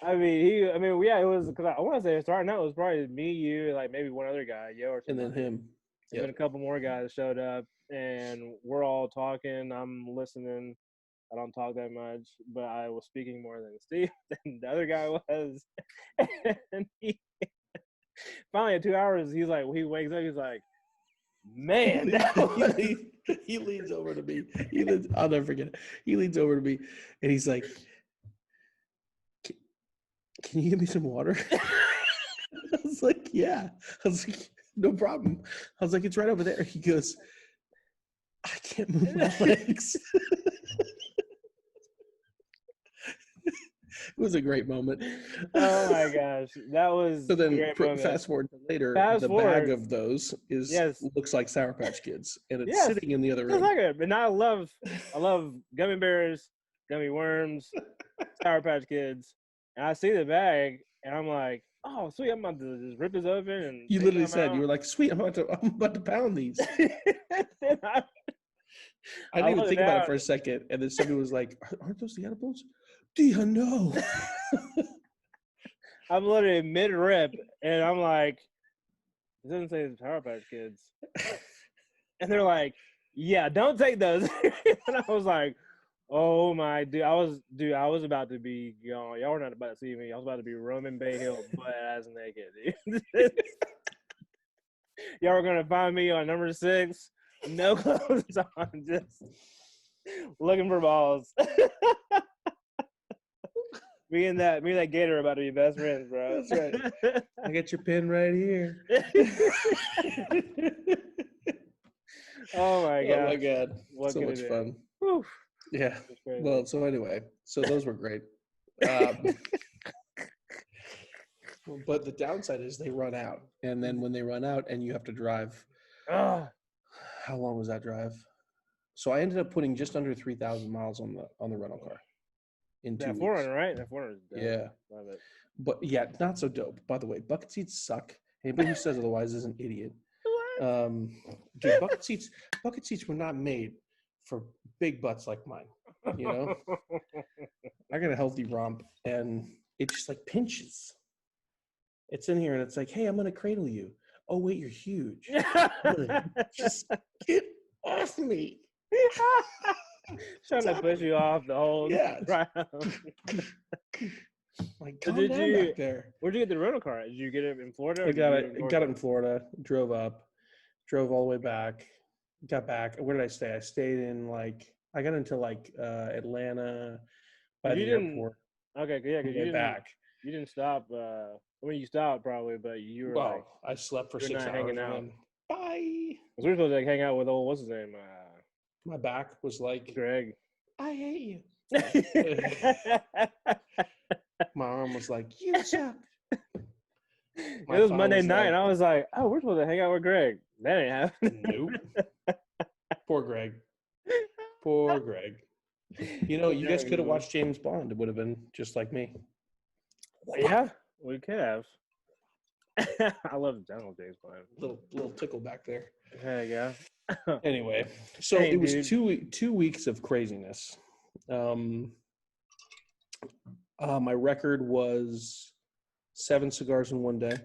I mean, yeah, it was because I want to say starting out it was probably me, you, like maybe one other guy, yo, or something. And then him. And then a couple more guys showed up, and we're all talking. I'm listening. I don't talk that much, but I was speaking more than Steve than the other guy was. And finally, at 2 hours, he's like, he wakes up, he's like, "Man." He leans over to me. I'll never forget it. He leans over to me, and he's like, "Can you give me some water?" I was like, "Yeah." I was like, "No problem." I was like, "It's right over there." He goes, "I can't move my legs." It was a great moment. Oh my gosh, that was So then, a great moment. fast forward to later, Fast the forward. bag of those looks like Sour Patch Kids, and it's sitting in the other room. Like it. And I love gummy bears, gummy worms, Sour Patch Kids, and I see the bag, and I'm like, "Oh, sweet! I'm about to just rip this open." And You literally said, "You were like, sweet, I'm about to pound these." I didn't even think about it for a second, and then somebody was like, "Aren't those the edibles?" Do you know? I'm literally mid rip, and I'm like, "It doesn't say it's Sour Patch Kids," and they're like, "Yeah, don't take those." And I was like, "Oh my dude, I was about to be gone. Y'all were not about to see me. I was about to be roaming Bay Hill butt ass naked, dude." Y'all were gonna find me on number 6, no clothes on, just looking for balls. Me and that gator are about to be best friends, bro. That's right. I got your pin right here. Oh my god! Oh my god! What so much fun. Whew. Yeah. Well, so anyway, those were great. But the downside is they run out, and then when they run out, and you have to drive. How long was that drive? So I ended up putting just under 3,000 miles on the rental car. In 2 that weeks. 400, right? That 400 is dope. Yeah. Love it. But yeah, not so dope. By the way, bucket seats suck. Anybody who says otherwise is an idiot. Dude, bucket seats were not made for big butts like mine. You know, I got a healthy rump, and it just like pinches. It's in here, and it's like, "Hey, I'm gonna cradle you." Oh wait, you're huge. Just get off me. Trying to push you off the whole round. Like, calm down back there. Where'd you get the rental car? Did you get it in Florida? I got it in Florida. Drove up, drove all the way back, got back. Where did I stay? I stayed in I got into Atlanta by the airport. Okay, yeah, because you didn't stop. You stopped probably, but you were I slept for 6 hours. Hanging out. Bye. Because we were supposed to hang out with what's his name? My back was like, Greg. I hate you. My arm was like, you suck. It was Monday night, and I was like, "Oh, we're supposed to hang out with Greg." That ain't happening. Nope. Poor Greg. Poor Greg. You know, you guys could have watched James Bond. It would have been just like me. Yeah, we could have. I love dental days playing. Little tickle back there. There you go. Anyway, so Hey, it was dude. 2 weeks of craziness. My record was 7 cigars in one day.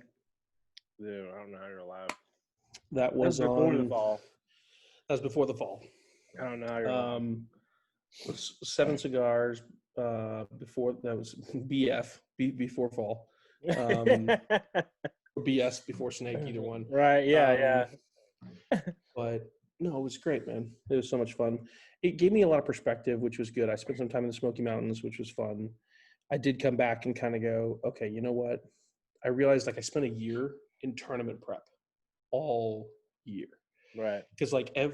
Dude, I don't know how you're alive. That was That's before the on. fall. That was before the fall. I don't know how you're alive. 7 cigars before that was before fall. Or BS before snake, either one. Right, yeah. But no, it was great, man. It was so much fun. It gave me a lot of perspective, which was good. I spent some time in the Smoky Mountains, which was fun. I did come back and kind of go, okay, you know what? I realized like I spent a year in tournament prep all year. Right. Because like I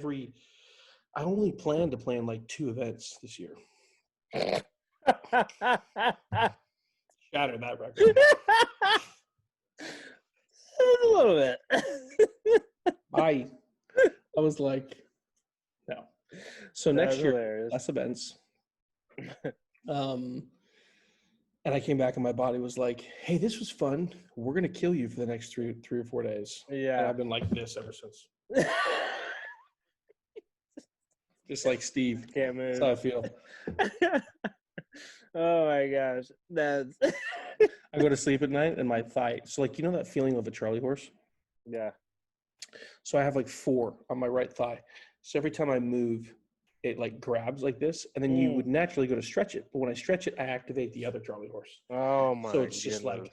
only planned to play in like 2 events this year. Shatter that record. A little bit. I was like, no. So next year, hilarious. less events. And I came back and my body was like, hey, this was fun. We're going to kill you for the next three or 4 days. Yeah. And I've been like this ever since. Just like Steve. Can't move. That's how I feel. Oh my gosh. That's I go to sleep at night and my thigh. So like, you know that feeling of a Charlie horse? yeah. So I have like 4 on my right thigh. So every time I move, it like grabs like this. And then you would naturally go to stretch it. But when I stretch it, I activate the other Charlie horse. Oh my. So it's just like,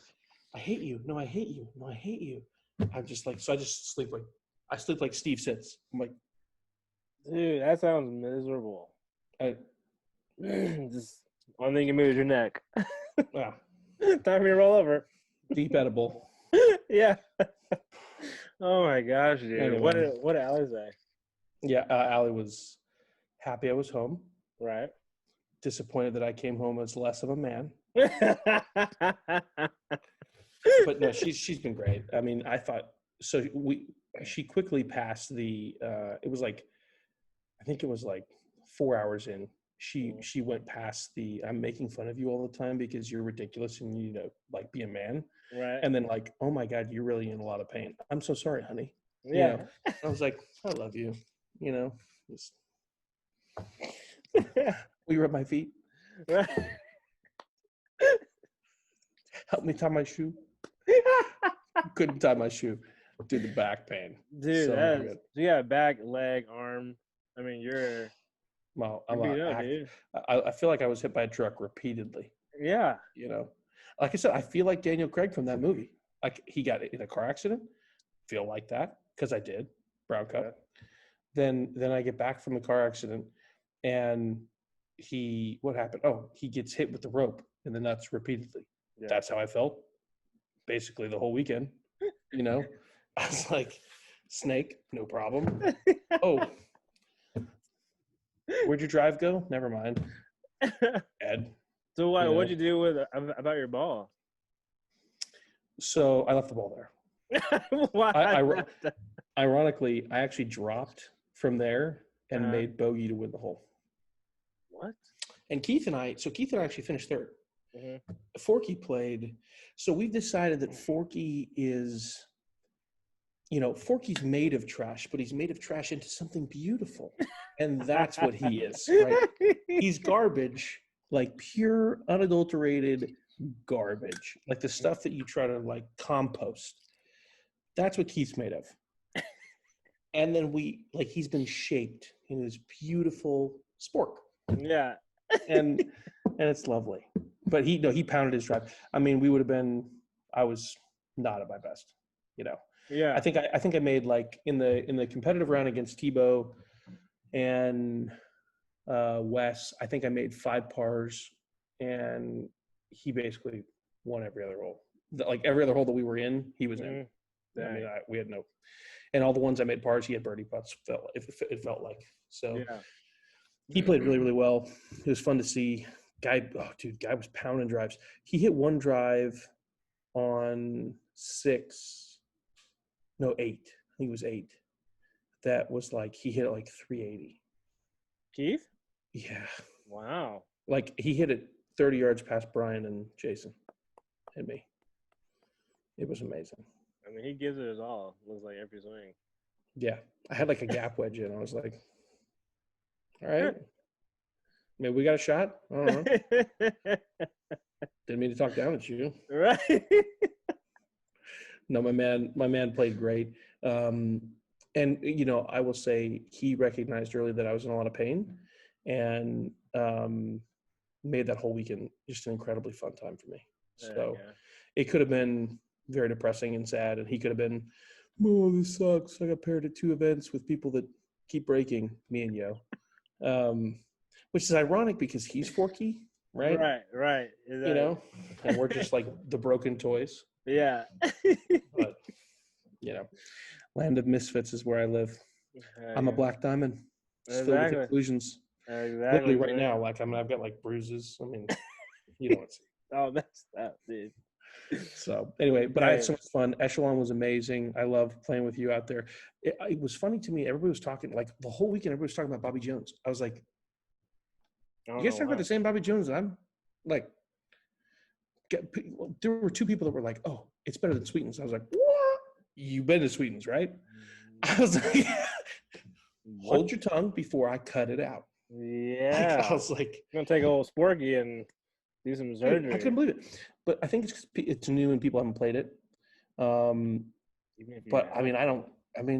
I hate you. No, I hate you. No, I hate you. I'm just like, so I just sleep like, I sleep like Steve sits. I'm like, dude, that sounds miserable. I, Just one thing you move is your neck. wow, Time for me to roll over. deep edible. Yeah. Oh my gosh, dude. Anyway. What did Allie say? Yeah, Allie was happy I was home. Right. Disappointed that I came home as less of a man. But no, she's been great. I mean, I thought so. She quickly passed the. It was like, I think it was like 4 hours in. She went past the. I'm making fun of you all the time because you're ridiculous and you know like be a man. Right. And then like, oh my God, you're really in a lot of pain. I'm so sorry, honey. Yeah. You know? I was like, I love you. You know, just will you rub my feet? Help me tie my shoe. Couldn't tie my shoe. Dude, the back pain. Dude, So that's good. you got back, leg, arm. I mean, you're Well, beat up, dude. I feel like I was hit by a truck repeatedly. Yeah. You know, like I said, I feel like Daniel Craig from that movie. Like he got in a car accident. Feel like that because I did. Brown Cup. Yeah. Then I get back from the car accident, and what happened? Oh, he gets hit with the rope in the nuts repeatedly. Yeah. That's how I felt basically the whole weekend. You know, I was like, snake, no problem. Oh, where'd your drive go? Never mind. Ed. So You know. what'd you do with about your ball? So I left the ball there. Why? Ironically, I actually dropped from there and Uh-huh. made bogey to win the hole. What? And Keith and I actually finished third. Mhm. Forky played. So we've decided that Forky is, you know, Forky's made of trash, but he's made of trash into something beautiful. And that's what he is, right? He's garbage, like pure, unadulterated garbage. Like the stuff that you try to like compost. That's what Keith's made of. And then he's been shaped in this beautiful spork. Yeah. And it's lovely. But he pounded his drive. I mean, I was not at my best, you know. Yeah. I think I made like in the competitive round against Tebow and Wes, I think I made 5 pars and he basically won every other hole. Like every other hole that we were in, he was in. I mean, we had no, and all the ones I made pars, he had birdie putts. It felt like so. Yeah. He played really, really well. It was fun to see. Guy was pounding drives. He hit one drive on 8. I think it was 8. That was like he hit it like 380. Keith? Yeah. Wow. Like he hit it 30 yards past Brian and Jason and me. It was amazing. I mean, he gives it his all. Looks like every swing. Yeah, I had like a gap wedge in. I was like, all right, maybe we got a shot. I don't know. Didn't mean to talk down at you. Right. No, my man played great. And you know, I will say he recognized early that I was in a lot of pain, and made that whole weekend just an incredibly fun time for me. So it could have been very depressing and sad, and he could have been, oh, this sucks. I got paired at 2 events with people that keep breaking, me and Yo. Which is ironic because he's forky, right? Right. You know, and we're just like the broken toys. Yeah. But, you know, land of misfits is where I live. I'm a black diamond. It's filled with conclusions. Literally right now, like I've got like bruises. I mean, you know what's. Oh, that's that, dude. So anyway, but I had so much fun. Echelon was amazing. I love playing with you out there. It was funny to me. Everybody was talking like the whole weekend. Everybody was talking about Bobby Jones. I was like, you guys talking about the same Bobby Jones? I'm like, there were 2 people that were like, oh, it's better than Sweetens. I was like, what? You've been to Sweetens, right? I was like, hold your tongue before I cut it out. Yeah. Like, I was like, I'm gonna take old Sporky and do some surgery. I couldn't believe it, but I think it's new and people haven't played it. But I mean,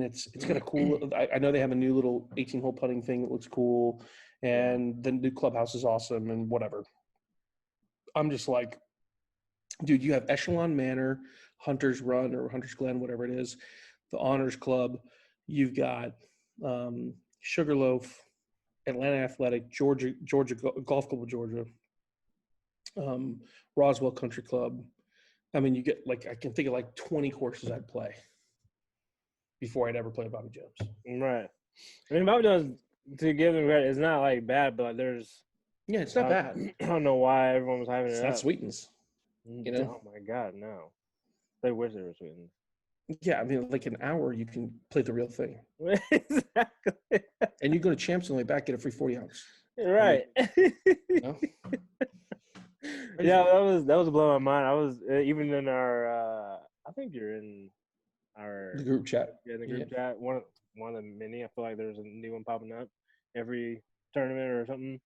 it's got a cool. I know they have a new little 18-hole putting thing that looks cool, and the new clubhouse is awesome and whatever. I'm just like, dude, you have Echelon Manor, Hunter's Run or Hunter's Glen, whatever it is, the Honors Club. You've got Sugarloaf, Atlanta Athletic, Georgia Golf Club of Georgia, Roswell Country Club. I mean, you get like, I can think of like 20 courses I'd play before I'd ever play Bobby Jones. Right. I mean, Bobby Jones, to give him credit, it's not like bad, but there's. Yeah, it's not bad. I don't know why everyone was having it. It's not Sweetens. You know? Oh my God, no. They wish they were Sweetens. Yeah, I mean, like an hour, you can play the real thing. Exactly. And you go to Champs on the way back, get a free 40 ounce. Right. I mean, you know? Yeah, that was blowing my mind. I was even in our. I think you're in the group chat. Yeah, in the group chat. One of the many. I feel like there's a new one popping up every tournament or something.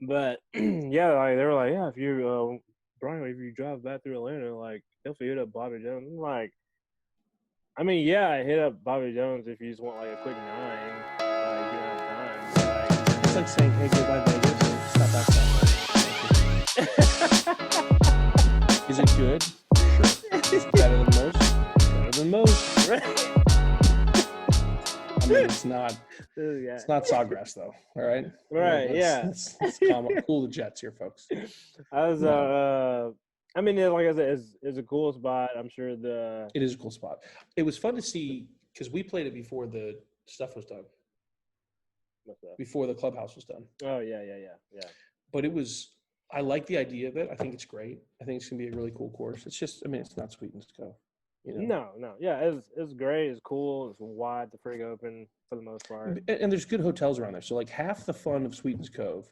But yeah, like they were like, yeah, if you Brian, if you drive back through Atlanta, like if you hit up Bobby Jones, I'm like, I mean, yeah, I hit up Bobby Jones if you just want like a quick 9, like you don't have time. But, like, it's like saying, hey, goodbye Vegas, and stop back that. Is it good? Sure. It's better than most. Better than most. Right. I mean, it's not Sawgrass though. All right. Right. Let's cool the jets here, folks. I was. I mean, like I said, it's a cool spot. I'm sure it is a cool spot. It was fun to see because we played it before the stuff was done. What's that? Before the clubhouse was done. Oh yeah. But it was. I like the idea of it. I think it's great. I think it's gonna be a really cool course. It's just, I mean, it's not Sweetens Cove. You know? No. Yeah, it's great. It's cool. It's wide, the frig open for the most part. And there's good hotels around there. So like half the fun of Sweetens Cove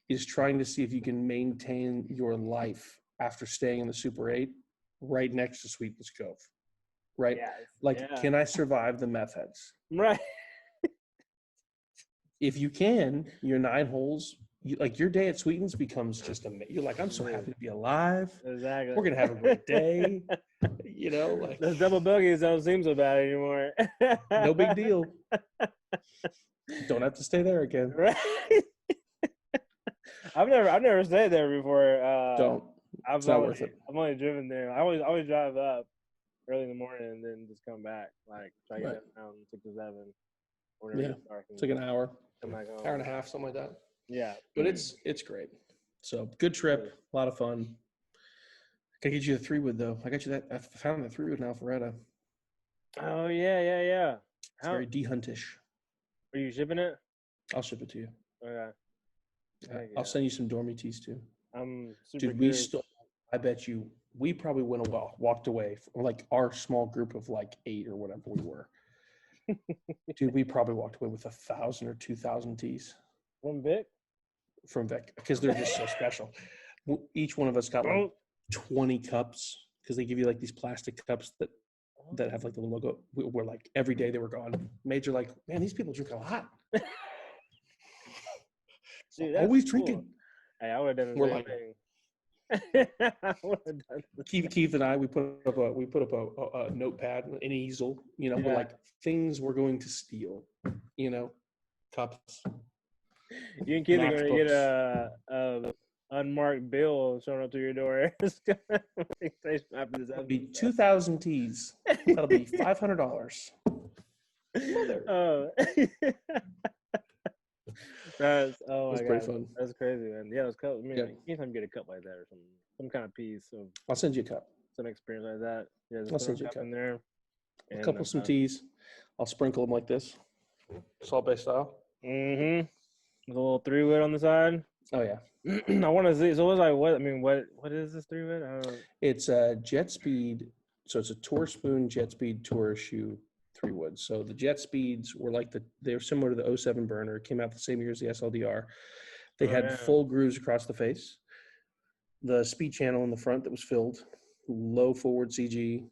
is trying to see if you can maintain your life after staying in the Super 8 right next to Sweetens Cove. Right? Yes, can I survive the meth heads? Right. If you can, your 9 holes, your day at Sweetens becomes just amazing. You're like, I'm so happy to be alive. Exactly. We're going to have a great day. You know, like those double bogeys don't seem so bad anymore. No big deal. Don't have to stay there again. Right. I've never stayed there before. Don't. It's not worth it. I've only driven there. I always drive up early in the morning and then just come back, like try to get down 6 or 7. Yeah, it's like an hour, hour and a half, something like that. Yeah, but it's great. So good trip, a lot of fun. Gotta get you a 3-wood though. I got you that. I found the 3-wood in Alpharetta. Oh yeah. It's very de-huntish. Are you shipping it? I'll ship it to you. Okay. I'll send you some dormy tees too. I'm super Dude, we stole. I bet you we probably walked away from, like our small group of like 8 or whatever we were. Dude, we probably walked away with 1,000 or 2,000 tees. From Vic? From Vic, because they're just so special. Each one of us got like 20 cups because they give you like these plastic cups that that have like the little logo. We're like every day they were gone. Major like, man, these people drink a lot. Dude, that's Always cool. drinking. Hey, I would have done the We're same like- thing. I would have done the Keith and I, we put up a notepad, an easel. You know, we're Yeah. like things we're going to steal. You know, cups. You and Keith are going to get MacBooks. a unmarked bill showing up to your door. It's gonna be after this That'll be episode. 2,000 teas. That'll be $500. Mother. Oh. That's oh That's my pretty god, fun. that's crazy, man. Yeah, those cups. I mean, Yeah. like, anytime you get a cup like that or some kind of piece of I'll send you a cup. some experience like that, yeah, I'll just send throw you a a cup cup. in there. A couple some teas. I'll sprinkle them like this, Salt Bay style. Mm-hmm. With a little 3-wood on the side. Oh yeah, I want to see. So it was like, what? I mean, what is this 3-wood? I don't know. it's a Jet Speed. So it's a Tour Spoon Jet Speed Tour Shoe 3-wood. So the Jet Speeds were like they're similar to the 07 burner. It came out the same year as the SLDR. They Oh, had yeah. full grooves across the face. The speed channel in the front that was filled, low forward CG,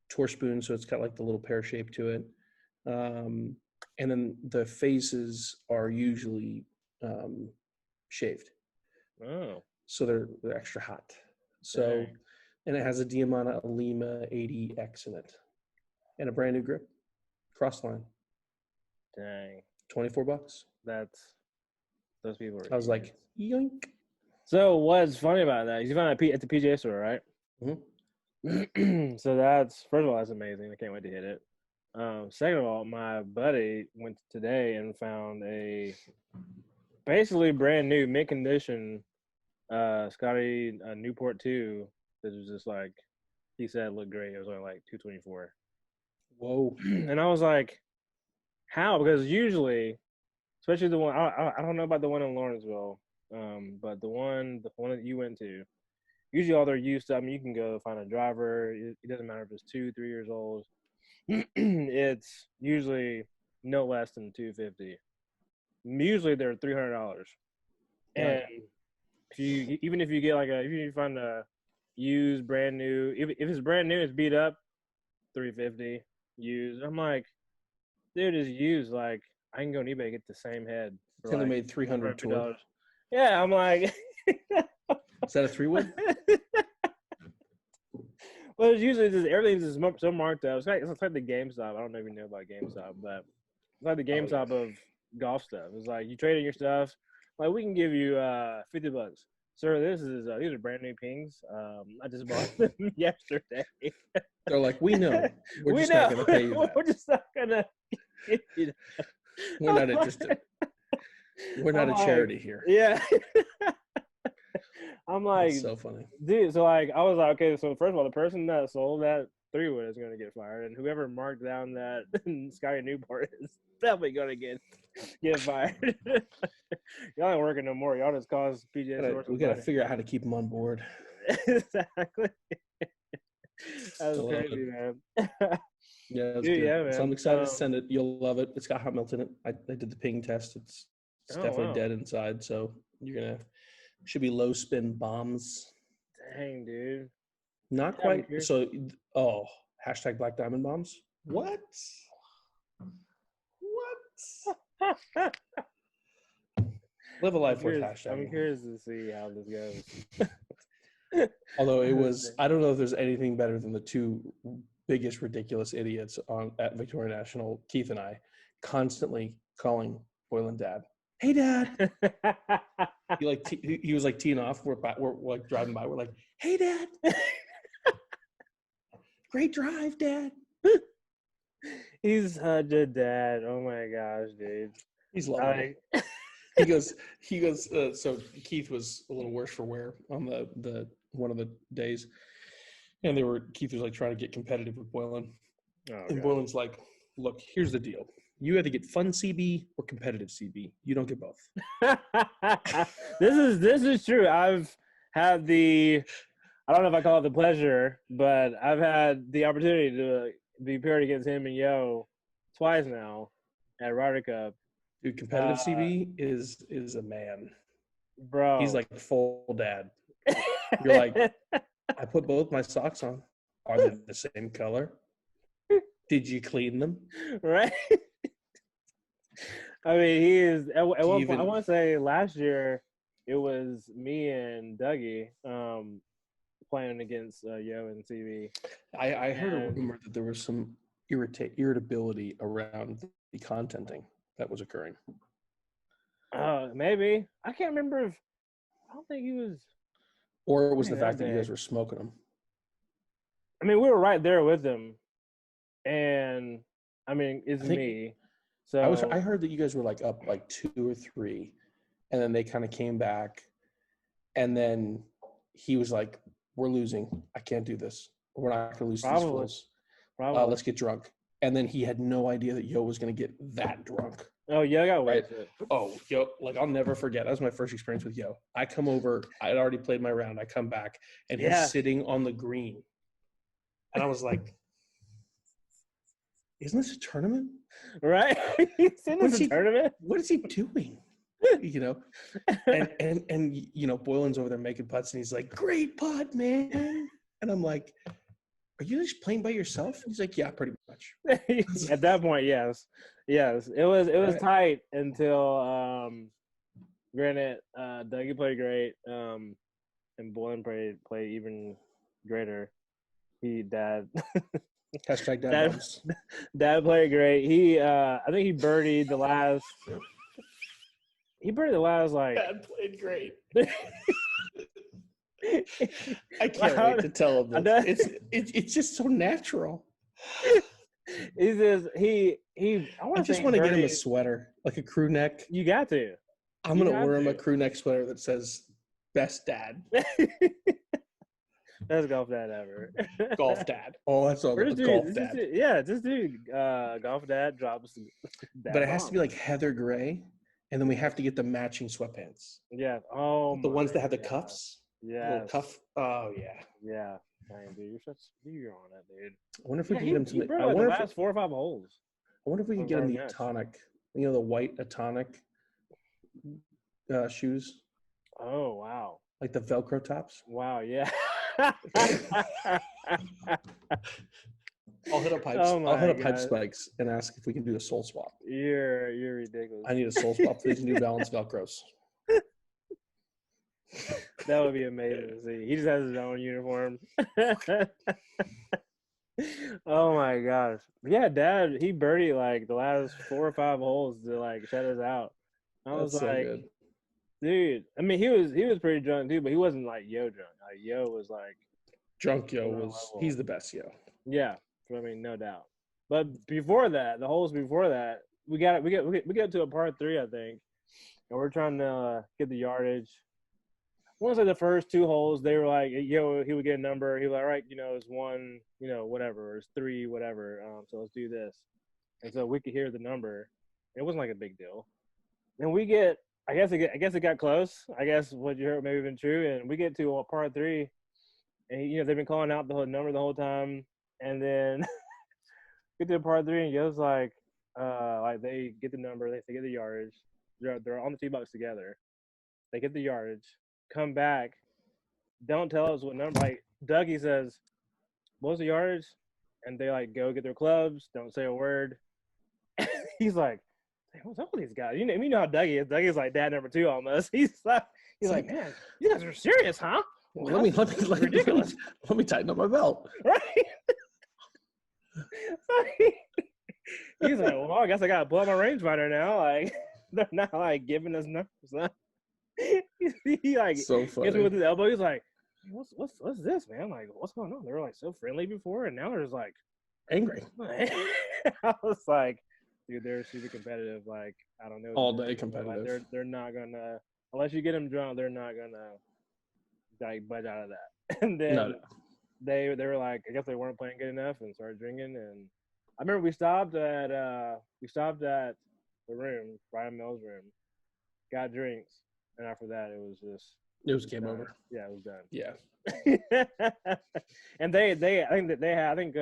Tour Spoon. So it's got like the little pear shape to it. And then the faces are usually shaved, Oh, so they're extra hot. So, dang. and it has a Dmnd Lima 80X in it, and a brand new grip, Crossline, Dang. $24. That's those people. Are I was like, idiots. yoink. So what's funny about that? You found it at the PGA store, right? Mhm. So that's first of all, that's amazing. I can't wait to hit it. Second of all, my buddy went today and found a basically brand new mint condition Scotty Newport 2 that was just like he said looked great. It was only like $224. Whoa. And I was like, how? Because usually, especially the one I don't know about the one in Lawrenceville, but the one that you went to, usually all they're used to. I mean, you can go find a driver. It doesn't matter if it's 2-3 years old. It's usually no less than $250. Usually they're $300. And even if you get like if you find a used brand new, if it's brand new, it's beat up, $350 used. I'm like, dude, it's used. Like I can go on eBay and get the same head for Taylor like made 300 tour. $400. Yeah, I'm like. Is that a 3-wood? Well, it's usually just everything's just so marked up. It's like the GameStop. I don't know if you know about GameStop, but it's like the GameStop of golf stuff. It's like you trade in your stuff. Like we can give you $50. Sir, this is these are brand new pings. I just bought them yesterday. They're like, we know. We're just not going to pay you that. We're just not gonna. Give you that. We're not interested. We're not a charity here. Yeah. I'm like, That's so funny. dude. So like, I was like, okay. So first of all, the person that sold that 3-wood is going to get fired, and whoever marked down that Scotty Newport is definitely going to get fired. Y'all ain't working no more. Y'all just cause PGA. We got to figure out how to keep them on board. Exactly. That's I love crazy, man. Yeah, that's Dude, good. yeah, man. So I'm excited to send it. You'll love it. It's got hot melt in it. I did the ping test. It's Oh, definitely wow. dead inside. So should be low spin bombs. Dang, dude. Not Yeah, I'm quite. curious. So hashtag Black Diamond bombs. What? Live a life worth hashtag. I'm curious to see how this goes. Although it was, I don't know if there's anything better than the two biggest ridiculous idiots at Victoria National, Keith and I, constantly calling Boylan Dad. Hey, Dad. He was like teeing off. We're like driving by. We're like, hey, Dad. Great drive, Dad. He's such a dad. Oh my gosh, dude. He's loving it. He goes. So Keith was a little worse for wear on the one of the days, and Keith was like trying to get competitive with Boylan, and Boylan's like, "Look, here's the deal. You either get fun CB or competitive CB. You don't get both." This is true. I've had I don't know if I call it the pleasure, but I've had the opportunity to be paired against him and Yo twice now at Ryder Cup. Dude, competitive CB is a man. Bro. He's like full dad. You're like, I put both my socks on. Are they the same color? Did you clean them? Right? I mean, he is at one point. Even- I want to say last year it was me and Dougie playing against Yo and CV. I heard a And- rumor that there was some irritability around the contenting that was occurring. Maybe I can't remember if I don't think he was. Or it was Man, the fact that that you day. guys were smoking them. I mean, we were right there with him, and I mean, it's I think- me. So I heard that you guys were like up like 2 or 3, and then they kind of came back, and then he was like, "We're losing. I can't do this. We're not going to lose to these Probably. fools. probably. Let's get drunk." And then he had no idea that Yo was going to get that drunk. Oh yeah, I got Right. wasted. Oh, Yo, like I'll never forget. That was my first experience with Yo. I come over. I had already played my round. I come back, and Yeah. he's sitting on the green, and I was like, "Isn't this a tournament? Right? He's in What's this he- tournament. What is he doing?" You know, and you know, Boylan's over there making putts, and he's like, "Great putt, man!" And I'm like, "Are you just playing by yourself?" He's like, "Yeah, pretty much." At that point, yes. It was Right. tight until granted Dougie played great, and Boylan played even greater. Dad Hashtag dad That- bumps. Dad played great. I think he birdied the last like Dad played great. I I can't Wow. wait to tell him I this. know. It's just so natural. He says he I just want to get him a sweater, like a crew neck. You got to. I'm You gonna have wear him a to. crew neck sweater that says "Best Dad, Best golf dad ever. Golf Dad." Oh, that's all. Or just Golf do, Dad. just do golf dad drops. Dad But it has to be bomb. like heather gray, and then we have to get the matching sweatpants. Yeah. Oh, The ones that my have the God. cuffs. Yeah. Little cuff. Oh yeah. Yeah. Dang, dude, you're on it, dude. I wonder if we Yeah, can he, get him he some. broke I like the wonder if last 4 or 5 holes. I wonder if we can of get him our the match. Atonic. You know, the white Atonic shoes, Oh wow. like the Velcro tops. Wow. Yeah. I'll hit up pipes. Oh I'll hit my up Pipe God. Spikes and ask if we can do a soul swap. You're ridiculous. I need a soul swap for these New Balance Velcros. That would be amazing to see. He just has his own uniform. Oh my gosh. Yeah, Dad, he birdied like the last 4 or 5 holes to like shut us out. I was That's so like, good. dude. I mean, he was pretty drunk too, but he wasn't like Yo drunk. Like Yo was like, Drunk Yo Another was level. he's the best Yo. yeah. I mean, no doubt. But before that, the holes before that, we got to a par 3, I think, and we're trying to get the yardage. Once like the first 2 holes, they were like, yo, he would get a number. He was like, all right, it's 1, whatever, or it's 3, whatever. So let's do this. And so we could hear the number. It wasn't like a big deal. Then we get, I guess it got close. I guess what you heard maybe been true. And we get to a par 3, and they've been calling out the whole number the whole time. And then get to the par 3, and Yo's like they get the number, they get the yardage. They're on the tee box together. They get the yardage. Come back, don't tell us what number. Like Dougie says, what's the yardage? And they like go get their clubs, don't say a word. He's like, hey, what's up with these guys? You know how Dougie is. Dougie's like dad number 2 almost. He's like, man, you guys are serious, huh? Let me ridiculous. let me tighten up my belt. Right? He's like, well, I guess I gotta pull out my rangefinder now. Like they're not like giving us numbers. Huh? he like So gets me funny. with his elbow. He's like, what's this, man? Like, what's going on? They were like so friendly before, and now they're just like Angry. I was like, dude, they're super competitive. Like, I don't know. All day Like, competitive. they're not gonna unless you get them drunk. They're not gonna like budge out of that. And then No. they were like, I guess they weren't playing good enough and started drinking. And I remember we stopped at the room, Brian Mill's room, got drinks, and after that it was game done. over. Yeah, it was done. Yeah. And I think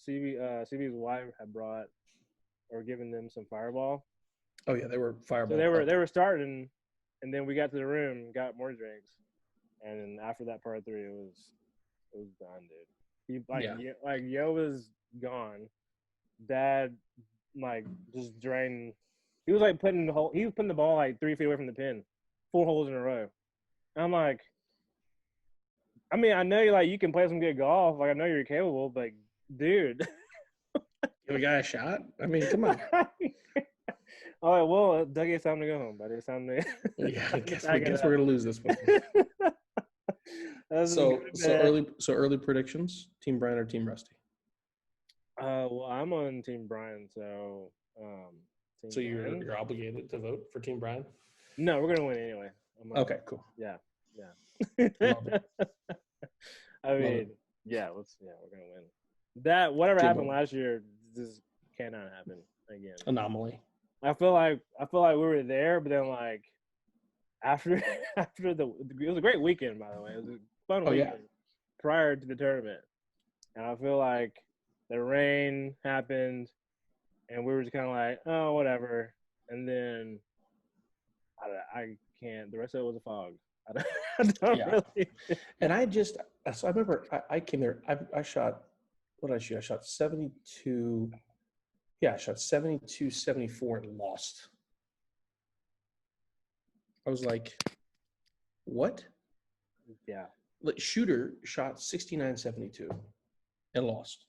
CB's wife had brought or given them some Fireball. Oh yeah, they were fireball. So they were starting, and then we got to the room, got more drinks, and then after that part 3, it was done, dude. Yeah. Yo was gone. Dad like just drained. He was like putting the ball like 3 feet away from the pin, 4 holes in a row. And I'm like, I mean, I know you can play some good golf. Like I know you're capable, but dude. Give a guy a shot. I mean, come on. All right, well, Dougie, it's time to go home, buddy. It's time to. Yeah, I guess we're gonna lose this one. So early predictions: Team Brian or Team Rusty? Well, I'm on Team Brian, so. So you're obligated to vote for Team Brian? No, we're gonna win anyway. Okay, cool. Yeah. Love it. I mean, we're gonna win. That whatever happened last year just cannot happen again. Anomaly. I feel like we were there, but then like after it was a great weekend, by the way. It was a fun weekend prior to the tournament, and I feel like the rain happened, and we were just kind of like, oh, whatever. And then I can't. The rest of it was a fog. I don't really. And I remember I came there. I shot. What did I shoot? I shot 72. Yeah, I shot 72, 74 and lost. I was like, what? Yeah. Shooter shot 69, 72 and lost.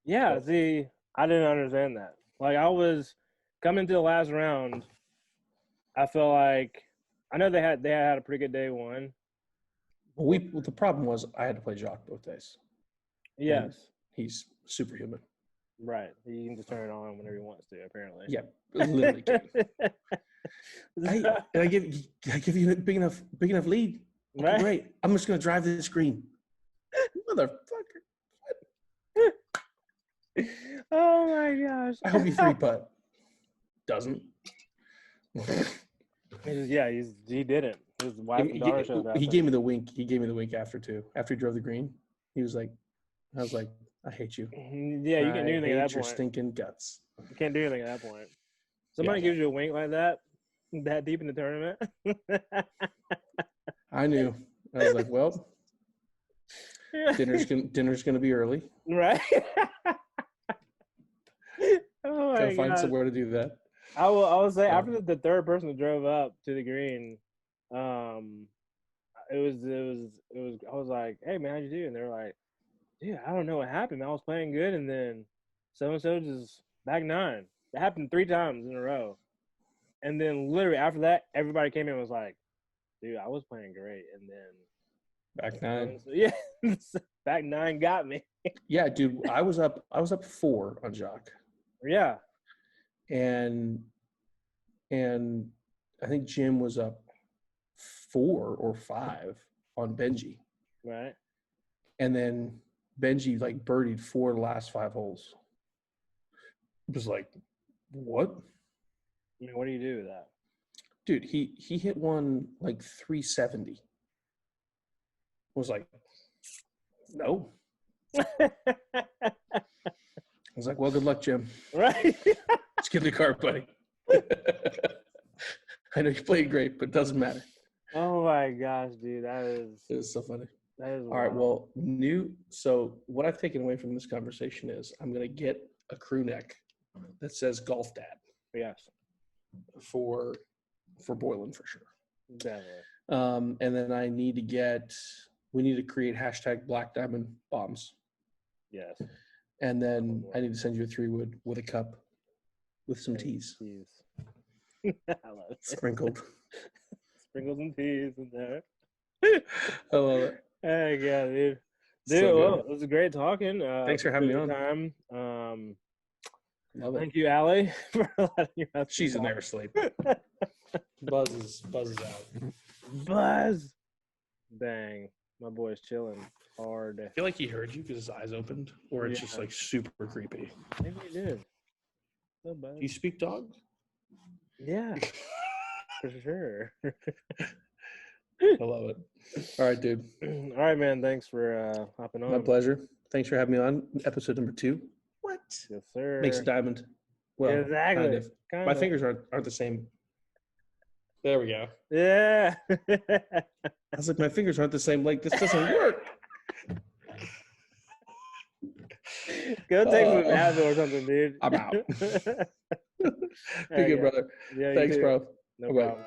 Yeah, see, I didn't understand that. Like, I was coming to the last round. I feel like I know they had a pretty good day one. Well, the problem was I had to play Jacques both days. Yes. And he's superhuman. Right. He can just turn it on whenever he wants to, apparently. Yeah, literally. I give you a big enough lead. Okay, right. Great. I'm just gonna drive this green. Motherfucker. Oh my gosh. I hope you 3-putt. Doesn't. He didn't. His wife and daughter showed up. He gave me the wink. He gave me the wink after he drove the green. He was like, I was like, I hate you. Yeah, you can't do anything at that point. Your stinking guts. You can't do anything at that point. Somebody gives you a wink like that deep in the tournament. I knew. I was like, well, dinner's gonna be early. Right. Oh my Gotta find God. somewhere to do that. I will say after the third person that drove up to the green, it was I was like, hey man, how'd you do? And they were like, dude, I don't know what happened. I was playing good, and then so just back 9. It happened 3 times in a row. And then literally after that, everybody came in and was like, dude, I was playing great. And then back 9. Yeah, back 9 got me. Yeah, dude, I was up 4 on Jacques. Yeah. And I think Jim was up 4 or 5 on Benji. Right. And then Benji like birdied 4 of the last 5 holes. It was like, what? I mean, what do you do with that? Dude, he hit one like 370. I was like, no. I was like, well, good luck, Jim. Right. Let's get in the car, buddy. I know you played great, but it doesn't matter. Oh my gosh, dude, it is so funny. That is all right. Well, so what I've taken away from this conversation is I'm gonna get a crew neck that says Golf Dad. Yes. For Boylan for sure. Definitely. And then we need to create hashtag Black Diamond bombs. Yes. And then I need to send you a 3-wood with a cup with some teas. I love it. Sprinkled. Sprinkles and teas in there. I love it. Hey, yeah, dude. So Well, it was great talking. Thanks for having me on. Time. Love it. Thank you, Allie, for letting you have She's in there asleep. Buzz is out. Buzz. Dang, my boy's chilling hard. I feel like he heard you because his eyes opened, or it's just like super creepy. Maybe he did. So Buzz. Do you speak dog? Yeah, for sure. I love it. All right, dude. All right, man. Thanks for hopping on. My pleasure. Thanks for having me on episode number 2. What? Yes, sir. Makes a diamond. Well, exactly. Kind of. My fingers aren't the same. There we go. Yeah. I was like, my fingers aren't the same. Like, this doesn't work. Go take some Advil or something, dude. I'm out. Be Heck good, yeah. brother. Yeah, you Thanks, too. bro. No Bye-bye. problem.